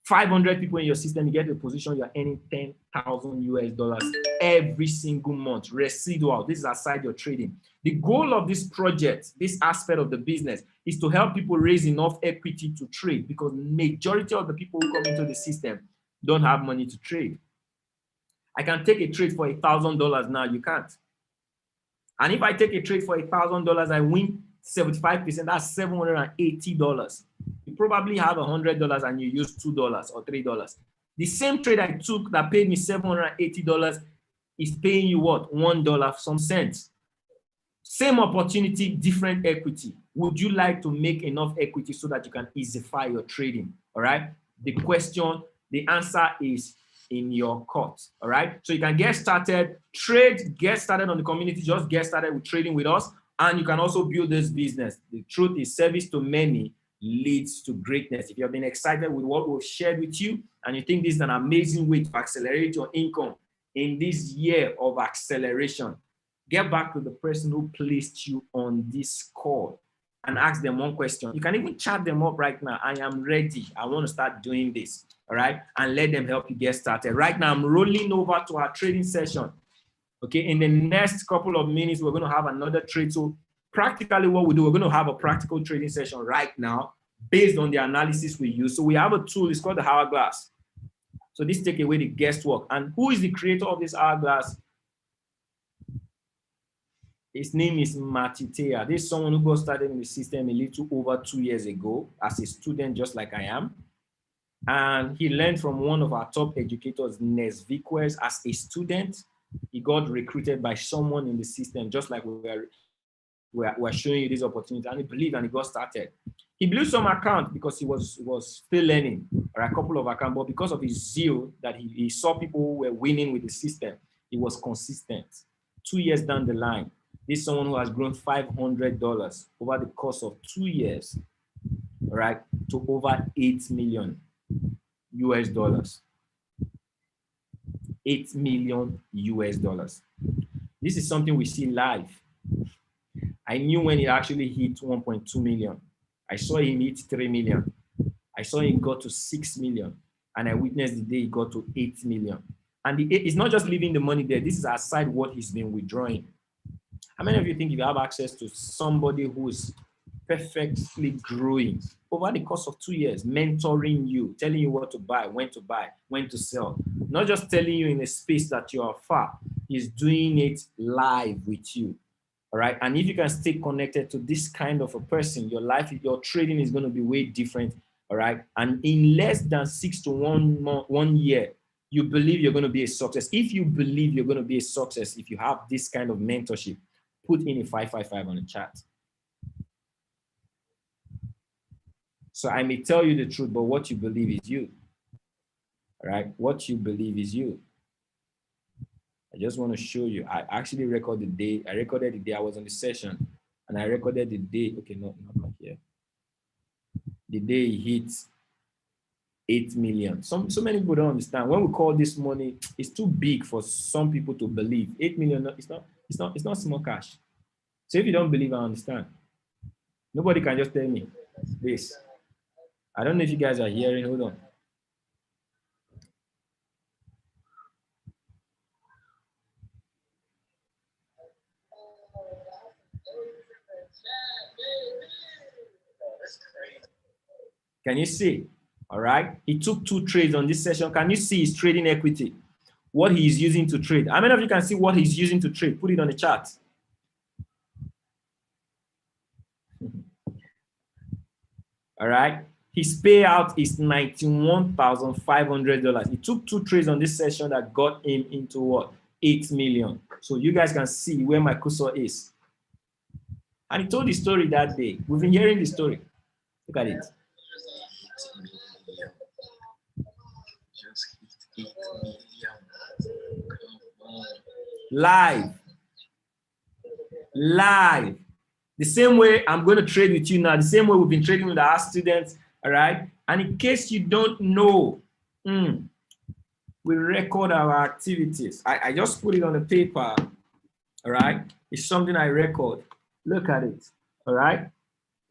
500 people in your system, you get to a position, you're earning $10,000 every single month, residual. This is aside your trading. The goal of this project, this aspect of the business, is to help people raise enough equity to trade, because majority of the people who come into the system don't have money to trade. I can take a trade for $1,000 now, you can't. And if I take a trade for $1,000, I win 75%, that's $780. You probably have $100 and you use $2 or $3. The same trade I took that paid me $780 is paying you what? $1, some cents. Same opportunity, different equity. Would you like to make enough equity so that you can easify your trading? All right. The answer is in your court. All right. So you can get started, get started on the community, just get started with trading with us. And you can also build this business. The truth is, service to many leads to greatness. If you have been excited with what we've shared with you and you think this is an amazing way to accelerate your income in this year of acceleration, get back to the person who placed you on this call and ask them one question. You can even chat them up right now. I am ready. I want to start doing this. All right. And let them help you get started. Right now, I'm rolling over to our trading session. Okay. In the next couple of minutes, we're going to have another trade. So practically what we do, we're going to have a practical trading session right now based on the analysis we use. So we have a tool. It's called the hourglass. So this takes away the guesswork. And who is the creator of this hourglass? His name is Matitea. This is someone who got started in the system a little over 2 years ago as a student, just like I am. And he learned from one of our top educators, Nes Viquez, as a student. He got recruited by someone in the system, just like we're showing you this opportunity. And he believed and he got started. He blew some account because he was still learning, or a couple of accounts, but because of his zeal that he saw people who were winning with the system, he was consistent. 2 years down the line, this is someone who has grown $500 over the course of 2 years, right, to over $8 million. $8 million. This is something we see live. I knew when it actually hit 1.2 million. I saw him hit 3 million. I saw him go to 6 million. And I witnessed the day he got to 8 million. And it's not just leaving the money there. This is aside what he's been withdrawing. How many of you think if you have access to somebody who is perfectly growing over the course of 2 years, mentoring you, telling you what to buy, when to sell, not just telling you in a space that you are far, he's doing it live with you. All right. And if you can stay connected to this kind of a person, your life, your trading is going to be way different. All right. And in less than 6 to 1 year, you believe you're going to be a success. If you believe you're going to be a success, if you have this kind of mentorship, put in a 555 on the chat. So I may tell you the truth, but what you believe is you. All right. What you believe is you. I just want to show you. I actually recorded the day. I recorded the day I was on the session, and I recorded the day. Okay, not here. The day he hit 8 million. So many people don't understand. When we call this money, it's too big for some people to believe. 8 million. It's not small cash. So if you don't believe, I understand. Nobody can just tell me this. I don't know if you guys are hearing. Hold on. Can you see? All right. He took 2 trades on this session. Can you see his trading equity? What he is using to trade. How many of you can see what he's using to trade? Put it on the chart. All right. His payout is $91,500. He took 2 trades on this session that got him into what? 8 million. So you guys can see where my cursor is. And he told the story that day. We've been hearing the story. Look at it. Live. The same way I'm going to trade with you now, the same way we've been trading with our students, all right? And in case you don't know, we record our activities. I just put it on the paper, all right? It's something I record. Look at it, all right?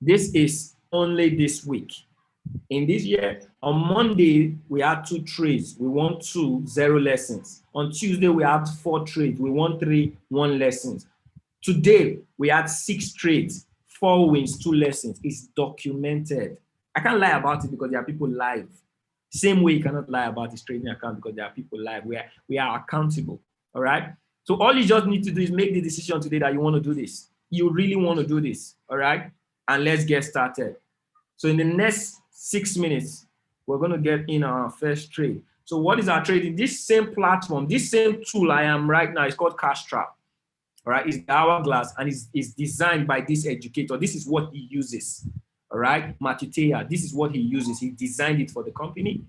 This is only this week. In this year, on Monday, we had 2 trades. We won 2, 0 lessons. On Tuesday, we had 4 trades. We won 3, 1 lessons. Today, we had 6 trades, 4 wins, 2 lessons. It's documented. I can't lie about it because there are people live. Same way you cannot lie about his trading account because there are people live. We are accountable, all right? So all you just need to do is make the decision today that you want to do this. You really want to do this, all right? And let's get started. So in the next 6 minutes, we're going to get in our first trade. So what is our trading? This same platform, this same tool I am right now is called Cash Trap. All right, it's the hourglass and it's designed by this educator. This is what he uses. All right, Matutea, this is what he uses. He designed it for the company.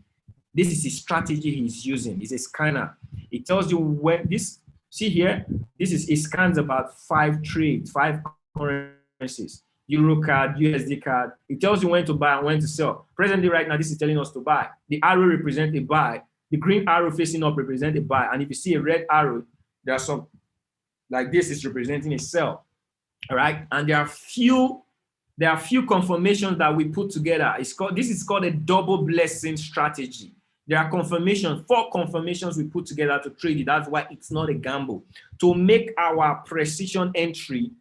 This is his strategy he's using. It's a scanner. It tells you when this, see here, this is, it scans about 5 trades, 5 currencies, Euro card, USD card. It tells you when to buy and when to sell. Presently, right now, this is telling us to buy. The arrow represents a buy. The green arrow facing up represents a buy. And if you see a red arrow, there are some, like this is representing a sell. All right. And there are few confirmations that we put together. This is called a double blessing strategy. There are confirmations, 4 confirmations we put together to trade it. That's why it's not a gamble. To make our precision entry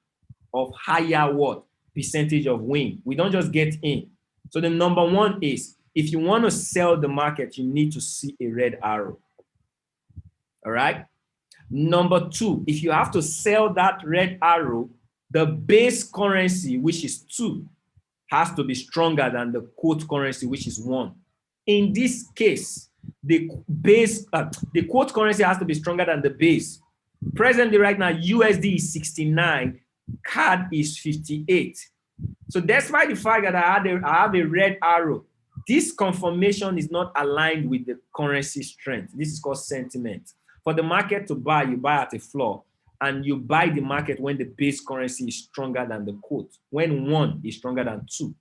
of higher what? Percentage of win. We don't just get in. So the number 1 is, if you want to sell the market, you need to see a red arrow. All right. Number 2, if you have to sell that red arrow, the base currency, which is 2, has to be stronger than the quote currency, which is 1. In this case, the quote currency has to be stronger than the base. Presently, right now, USD is 69, CAD is 58. So despite the fact that I have a red arrow, this confirmation is not aligned with the currency strength. This is called sentiment. For the market to buy, you buy at a floor, and you buy the market when the base currency is stronger than the quote, when 1 is stronger than 2.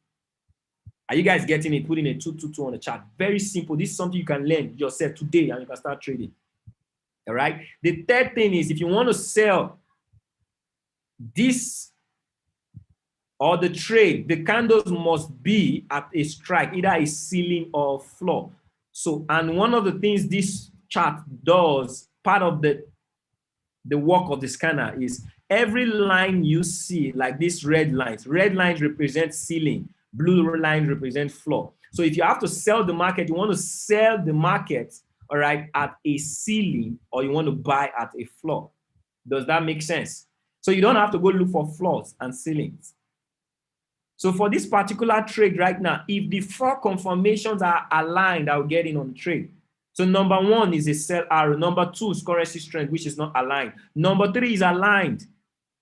Are you guys getting it? Putting a 222 on the chart. Very simple. This is something you can learn yourself today and you can start trading. All right. The third thing is, if you want to sell this or the trade, the candles must be at a strike, either a ceiling or floor. So, and one of the things this chart does, part of the work of the scanner, is every line you see, like these red lines represent ceiling, blue lines represent floor. So if you have to sell the market, you want to sell the market, all right, at a ceiling, or you want to buy at a floor. Does that make sense? So you don't have to go look for floors and ceilings. So for this particular trade right now, if the 4 confirmations are aligned, I'll get in on the trade. So number 1 is a sell arrow. Number 2 is currency strength, which is not aligned. Number 3 is aligned,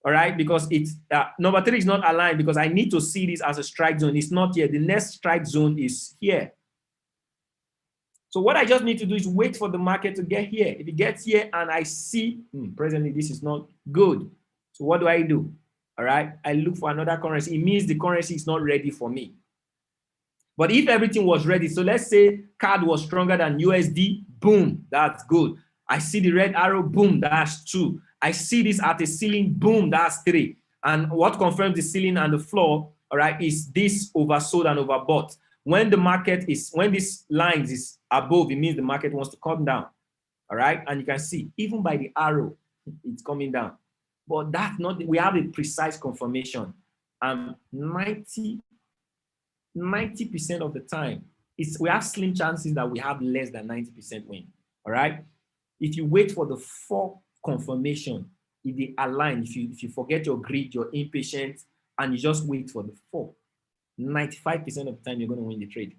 all right, because it's number 3 is not aligned because I need to see this as a strike zone. It's not here. The next strike zone is here. So what I just need to do is wait for the market to get here. If it gets here and I see presently this is not good, so what do I do? All right, I look for another currency. It means the currency is not ready for me. But if everything was ready, so let's say CAD was stronger than USD, boom, that's good. I see the red arrow, boom, that's 2. I see this at a ceiling, boom, that's 3. And what confirms the ceiling and the floor, all right, is this oversold and overbought. When the market is, when this line is above, it means the market wants to come down, all right? And you can see, even by the arrow, it's coming down. But that's not, we have a precise confirmation. And 90% of the time, we have slim chances that we have less than 90% win, all right? If you wait for the 4 confirmation, if they align, if you forget your greed, your impatience, and you just wait for the 4, 95% of the time, you're going to win the trade,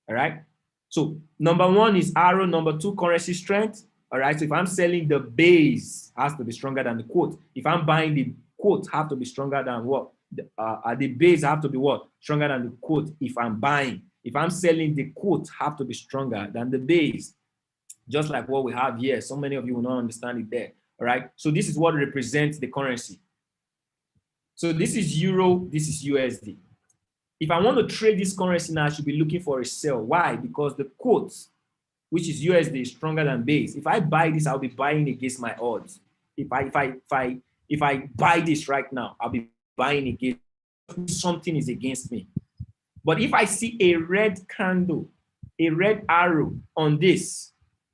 all right? So number 1 is arrow, number 2, currency strength. All right, so if I'm selling, the base has to be stronger than the quote. If I'm buying, the quote have to be stronger than what? The base have to be what? Stronger than the quote if I'm buying. If I'm selling, the quote have to be stronger than the base. Just like what we have here. So many of you will not understand it there. All right, so this is what represents the currency. So this is Euro, this is USD. If I want to trade this currency now, I should be looking for a sell. Why? Because the quote, which is USD, is stronger than base. If I buy this, I'll be buying against my odds. If I buy this right now, I'll be buying against something is against me. But if I see a red candle, a red arrow on this,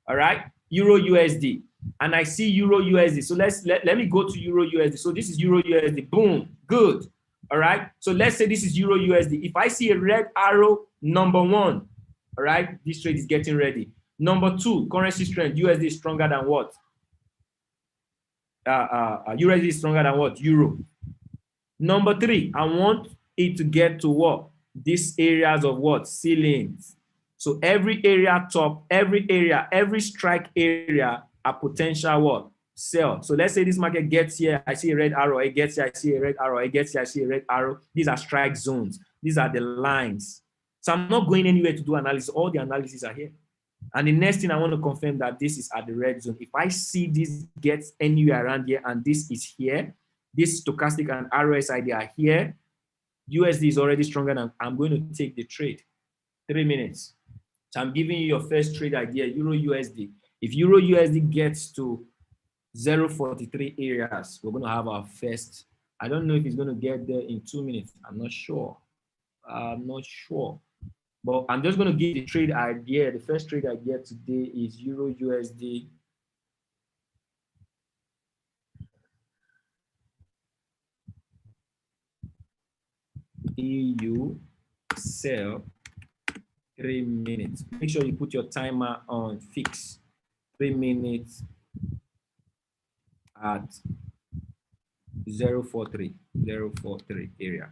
all right, Euro USD, and I see Euro USD. So let me go to Euro USD. So this is Euro USD. Boom, good. All right. So let's say this is Euro USD. If I see a red arrow, number 1, all right, this trade is getting ready. Number 2, currency strength. USD is stronger than what? USD is stronger than what? Euro. Number 3, I want it to get to what? These areas of what? Ceilings. So every area top, every strike area, a potential what? Sell. So let's say this market gets here, I see a red arrow, it gets here, I see a red arrow, it gets here, I see a red arrow. These are strike zones. These are the lines. So I'm not going anywhere to do analysis. All the analyses are here. And the next thing I want to confirm that this is at the red zone. If I see this gets anywhere around here and this is here, this stochastic and RSI are here, USD is already stronger than I'm going to take the trade. 3 minutes. So I'm giving you your first trade idea, Euro USD. If Euro USD gets to 0.43 areas, we're going to have our first. I don't know if it's going to get there in 2 minutes. I'm not sure. But I'm just going to give the trade idea. The first trade idea today is Euro USD. EU sell 3 minutes. Make sure you put your timer on fix. 3 minutes at 0.43 area.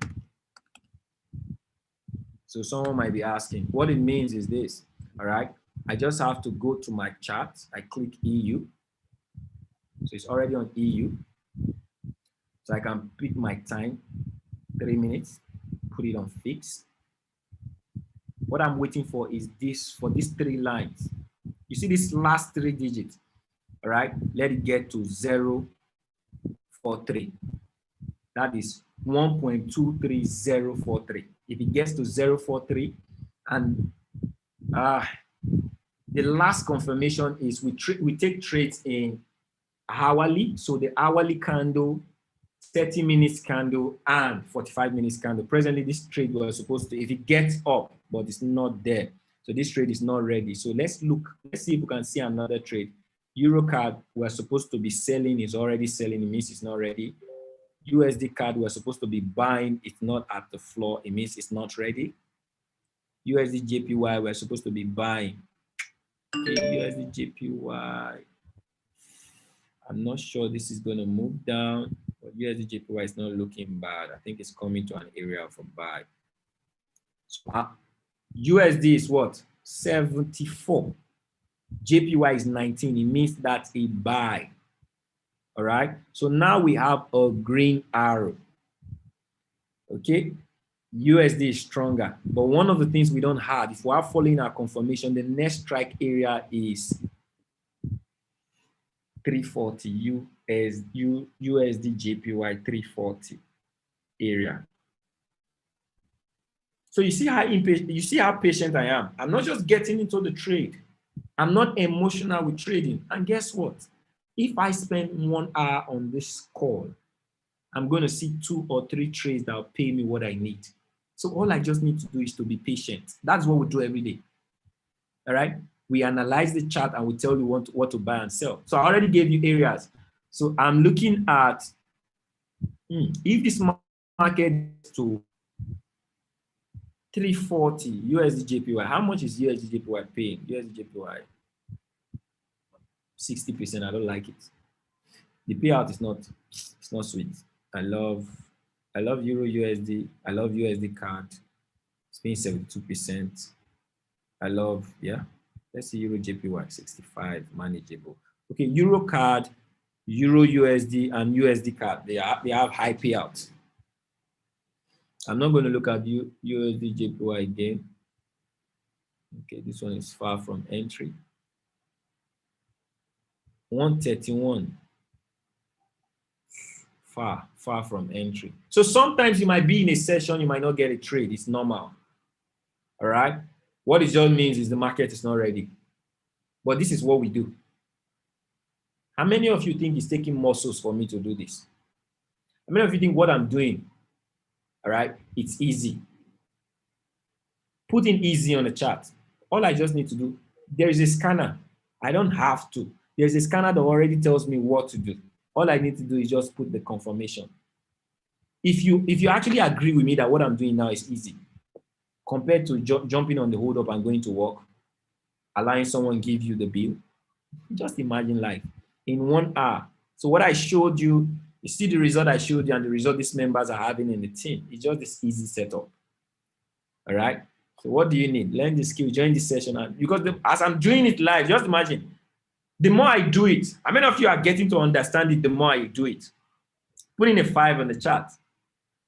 So someone might be asking, what it means is this, all right? I just have to go to my chart. I click EU. So it's already on EU. So I can pick my time, 3 minutes, put it on fix. What I'm waiting for is this, for these 3 lines. You see this last 3 digits, all right? Let it get to 0.43. That is 1.23043. If it gets to 0.43, and the last confirmation is we take trades in hourly. So the hourly candle 30 minutes candle and 45 minutes candle. Presently, this trade was supposed to, if it gets up, but it's not there. So this trade is not ready. So let's see if we can see another trade. Euro card, we're supposed to be selling, is already selling, it means it's not ready. USD card, we're supposed to be buying, it's not at the floor, it means it's not ready. USD JPY, we're supposed to be buying. Okay, USD JPY. I'm not sure this is going to move down, but USD JPY is not looking bad. I think it's coming to an area of a buy. So USD is what? 74. JPY is 19. It means that's a buy. All right. So now we have a green arrow. Okay. USD is stronger. But one of the things we don't have, if we are following our confirmation, the next strike area is 340 USD JPY 340 area. So you see how impatient, you see how patient I am. I'm not just getting into the trade. I'm not emotional with trading. And guess what? If I spend 1 hour on this call, I'm going to see 2 or 3 trades that will pay me what I need. So all I just need to do is to be patient. That's what we do every day. All right. We analyze the chart and we tell you what to buy and sell. So I already gave you areas. So I'm looking at if this market to 340 USD JPY, how much is USD JPY paying? USD JPY 60%. I don't like it. The payout is not, it's not sweet. I love Euro USD. I love USD card. It's paying 72%. I love, yeah. Let's see Euro JPY 65, manageable. Okay, Euro card, Euro USD, and USD card. They have high payouts. I'm not going to look at USD JPY again. Okay, this one is far from entry. 131. Far from entry. So sometimes you might be in a session, you might not get a trade. It's normal. All right. What it just means is the market is not ready. But this is what we do. How many of you think it's taking muscles for me to do this? How many of you think what I'm doing, all right, it's easy? Put in easy on the chart. All I just need to do, there is a scanner. I don't have to. There's a scanner that already tells me what to do. All I need to do is just put the confirmation. If you actually agree with me that what I'm doing now is easy, compared to jumping on the hold up and going to work, allowing someone give you the bill, just imagine life in 1 hour. So what I showed you, you see the result I showed you and the result these members are having in the team. It's just this easy setup. All right. So what do you need? Learn the skill, join this session. And because as I'm doing it live, just imagine, the more I do it, how many of you are getting to understand it the more I do it? Put in a 5 on the chart.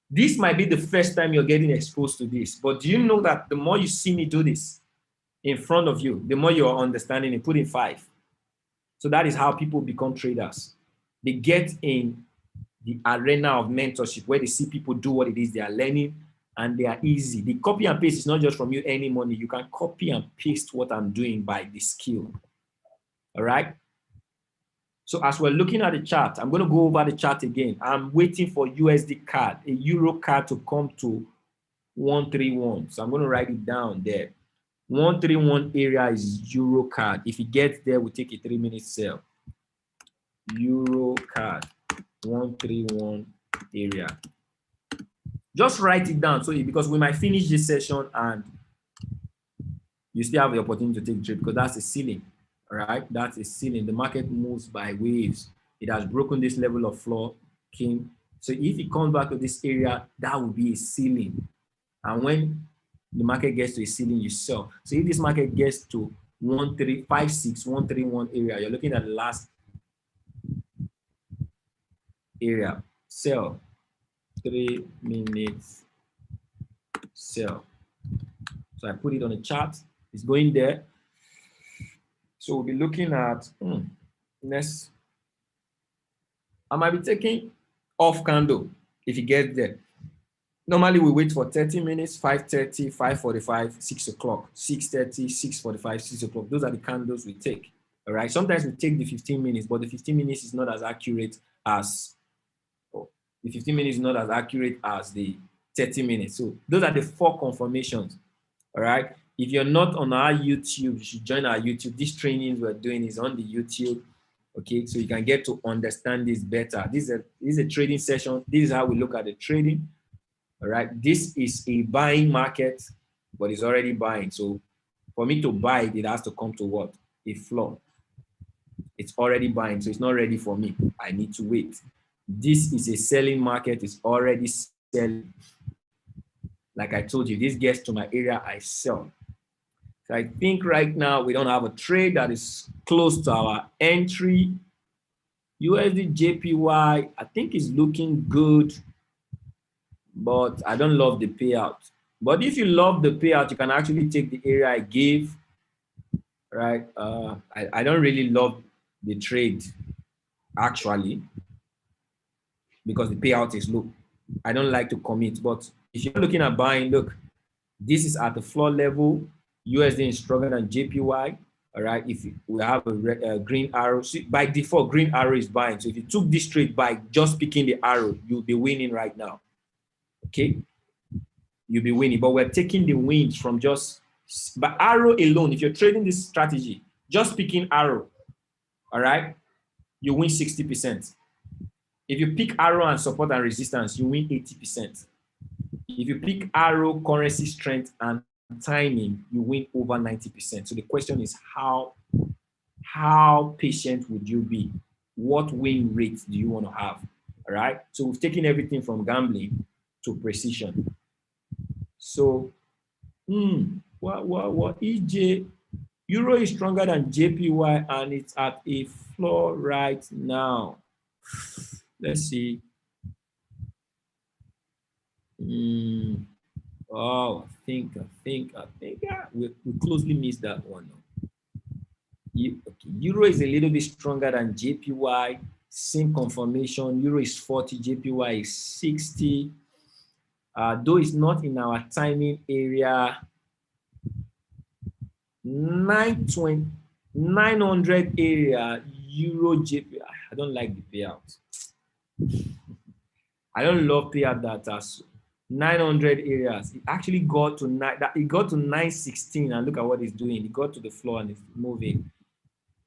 This might be the first time you're getting exposed to this, but do you know that the more you see me do this in front of you, the more you're understanding it? Put in 5. So that is how people become traders. They get in the arena of mentorship where they see people do what it is they are learning and they are easy. The copy and paste is not just from you any money. You can copy and paste what I'm doing by the skill. All right. So as we're looking at the chart, I'm going to go over the chart again. I'm waiting for USD card, a Euro card to come to 131. So I'm going to write it down there. 131 area is Euro card. If it gets there, we'll take a 3-minute sell. Euro card, 131 area. Just write it down. So because we might finish this session and you still have the opportunity to take trade because that's a ceiling. All right, that's a ceiling. The market moves by waves. It has broken this level of floor, king. So if it comes back to this area, that will be a ceiling. And when the market gets to a ceiling, you sell. So if this market gets to 1356, 131 area, you're looking at the last area. Sell. 3 minutes. Sell. So I put it on the chart. It's going there. So we'll be looking at next. I might be taking off candle if it gets there. Normally we wait for 30 minutes, 5:30, 5:45, 6 o'clock, 6:30, 6:45, 6 o'clock. Those are the candles we take. All right. Sometimes we take the 15 minutes, but the 15 minutes is not as accurate as The 15 minutes is not as accurate as the 30 minutes. So those are the 4 confirmations. All right. If you're not on our YouTube, you should join our YouTube. These trainings we're doing is on the YouTube. Okay, so you can get to understand this better. This is a trading session. This is how we look at the trading. All right. This is a buying market, but it's already buying. So for me to buy it, it has to come to what? A floor. It's already buying, so it's not ready for me. I need to wait. This is a selling market. It's already selling. Like I told you, this gets to my area, I sell. So I think right now we don't have a trade that is close to our entry. USD JPY, I think is looking good, but I don't love the payout. But if you love the payout, you can actually take the area I gave, right? I don't really love the trade, actually, because the payout is low. I don't like to commit, but if you're looking at buying, look, this is at the floor level. USD is stronger than JPY. All right. If we have a green arrow, so by default, green arrow is buying. So if you took this trade by just picking the arrow, you'll be winning right now. Okay. You'll be winning, but we're taking the wins from just by arrow alone. If you're trading this strategy, just picking arrow, all right, you win 60%. If you pick arrow and support and resistance, you win 80%. If you pick arrow, currency strength, and timing, you win over 90%. So the question is how patient would you be? What win rate do you want to have? All right. So we've taken everything from gambling to precision. So, what EJ, Euro is stronger than JPY and it's at a floor right now. Let's see. Oh, I think yeah, we closely missed that one. Okay. Euro is a little bit stronger than JPY. Same confirmation. Euro is 40, JPY is 60. Though it's not in our timing area. 900 area, Euro, JPY. I don't like the payout. I don't love payout data. 900 areas. It actually got to 916, and look at what it's doing. It got to the floor and it's moving.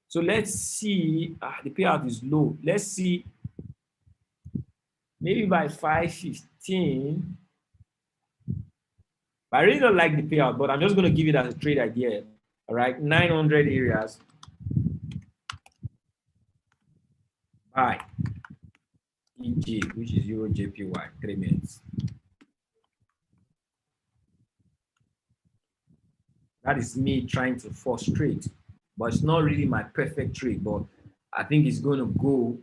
So let's see. The payout is low. Let's see. Maybe by 515. I really don't like the payout, but I'm just going to give it as a trade idea. All right, 900 areas. Buy. EG, which is Euro JPY, 3 minutes. That is me trying to force trade, but it's not really my perfect trade, but I think it's going to go,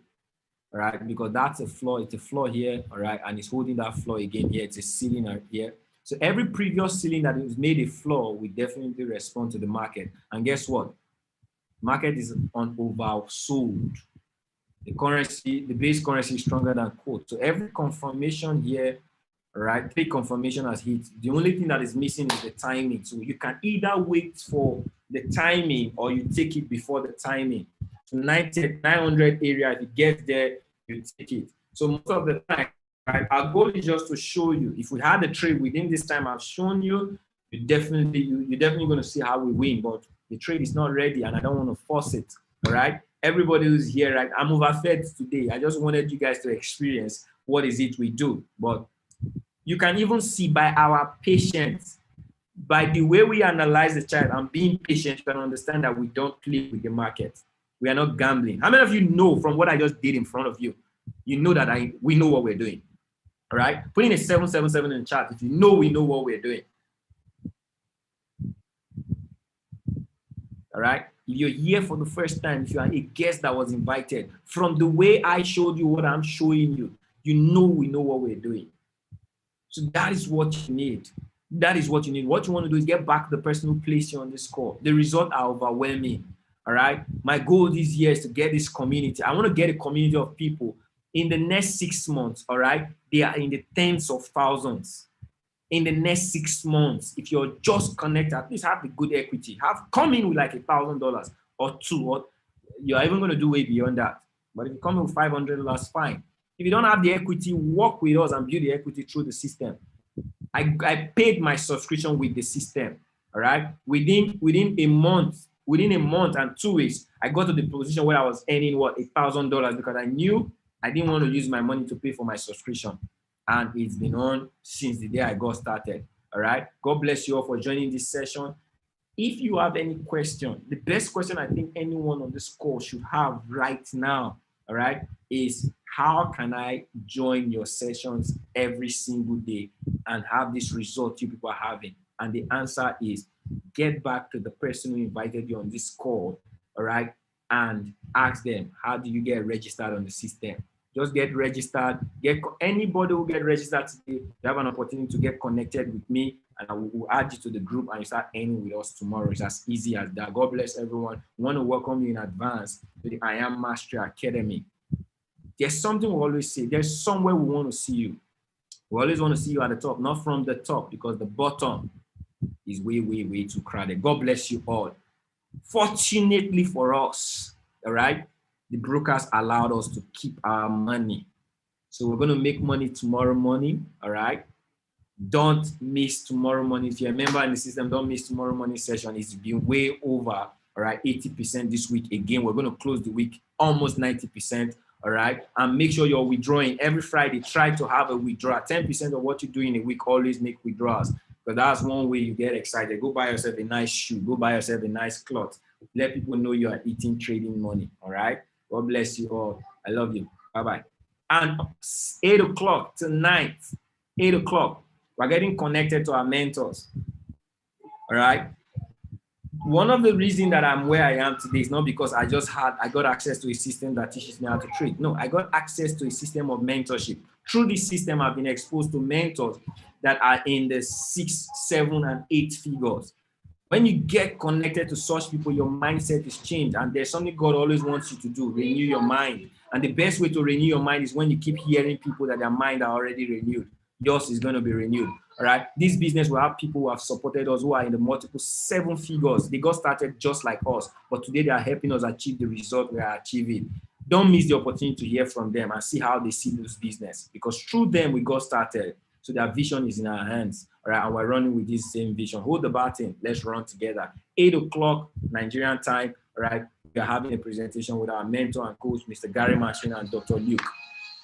all right, because that's a floor. It's a floor here, all right, and it's holding that floor again here. It's a ceiling right here. So every previous ceiling that is made a floor will definitely respond to the market. And guess what? Market is on oversold. The currency, the base currency is stronger than quote. So every confirmation here, right? 3 confirmation has hit. The only thing that is missing is the timing. So you can either wait for the timing or you take it before the timing. So 900 area, if it gets there, you take it. So most of the time, right, our goal is just to show you. If we had a trade within this time I've shown you, you're definitely going to see how we win. But the trade is not ready, and I don't want to force it. All right. Everybody who's here, right? I'm overfed today. I just wanted you guys to experience what is it we do. But you can even see by our patience, by the way we analyze the chart and being patient, you can understand that we don't play with the market. We are not gambling. How many of you know from what I just did in front of you? You know that we know what we're doing. All right? Putting a 777 in the chart, if you know we know what we're doing. All right? If you're here for the first time, if you are a guest that was invited, from the way I showed you what I'm showing you, you know we know what we're doing. So that is what you need. That is what you need. What you want to do is get back to the person who placed you on this call. The results are overwhelming. All right? My goal this year is to get this community. I want to get a community of people in the next 6 months. All right? They are in the tens of thousands. In the next 6 months, if you're just connected, at least have the good equity. Come in with like $1,000 or $2, or you're even going to do way beyond that. But if you come in with $500, fine. If you don't have the equity, work with us and build the equity through the system. I paid my subscription with the system. All right. Within a month and 2 weeks, I got to the position where I was earning what, $1,000, because I knew I didn't want to use my money to pay for my subscription. And it's been on since the day I got started. All right. God bless you all for joining this session. If you have any question, the best question I think anyone on this call should have right now, all right, is how can I join your sessions every single day and have this result you people are having? And the answer is get back to the person who invited you on this call, all right, and ask them, how do you get registered on the system? Just get registered. Anybody who get registered today, you have an opportunity to get connected with me, and I will add you to the group, and you start earning with us tomorrow. It's as easy as that. God bless everyone. I want to welcome you in advance to the I Am Mastery Academy. There's something we always say. There's somewhere we want to see you. We always want to see you at the top, not from the top, because the bottom is way, way, way too crowded. God bless you all. Fortunately for us, all right, the brokers allowed us to keep our money. So we're going to make money tomorrow morning, all right? Don't miss tomorrow morning. If you're a member in the system, don't miss tomorrow morning session. It's been way over, all right, 80% this week. Again, we're going to close the week almost 90%, all right? And make sure you're withdrawing. Every Friday, try to have a withdrawal. 10% of what you do in a week, always make withdrawals. Because that's one way you get excited. Go buy yourself a nice shoe. Go buy yourself a nice cloth. Let people know you are eating trading money, all right? God bless you all. I love you. Bye-bye. And 8 o'clock tonight, 8 o'clock, we're getting connected to our mentors, all right? One of the reasons that I'm where I am today is not because I got access to a system that teaches me how to trade. No, I got access to a system of mentorship. Through this system, I've been exposed to mentors that are in the 6, 7, and 8 figures. When you get connected to such people, your mindset is changed, and there's something God always wants you to do, renew your mind. And the best way to renew your mind is when you keep hearing people that their mind are already renewed. Yours is going to be renewed, all right? This business will have people who have supported us, who are in the multiple 7 figures. They got started just like us, but today they are helping us achieve the result we are achieving. Don't miss the opportunity to hear from them and see how they see this business, because through them we got started. So their vision is in our hands, all right? And we're running with this same vision. Hold the button. Let's run together. 8 o'clock Nigerian time, all right? We are having a presentation with our mentor and coach, Mr. Gary Machine and Dr. Luke.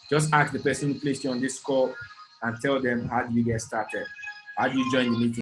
Just ask the person who placed you on this call and tell them, how do you get started? How do you join the meeting?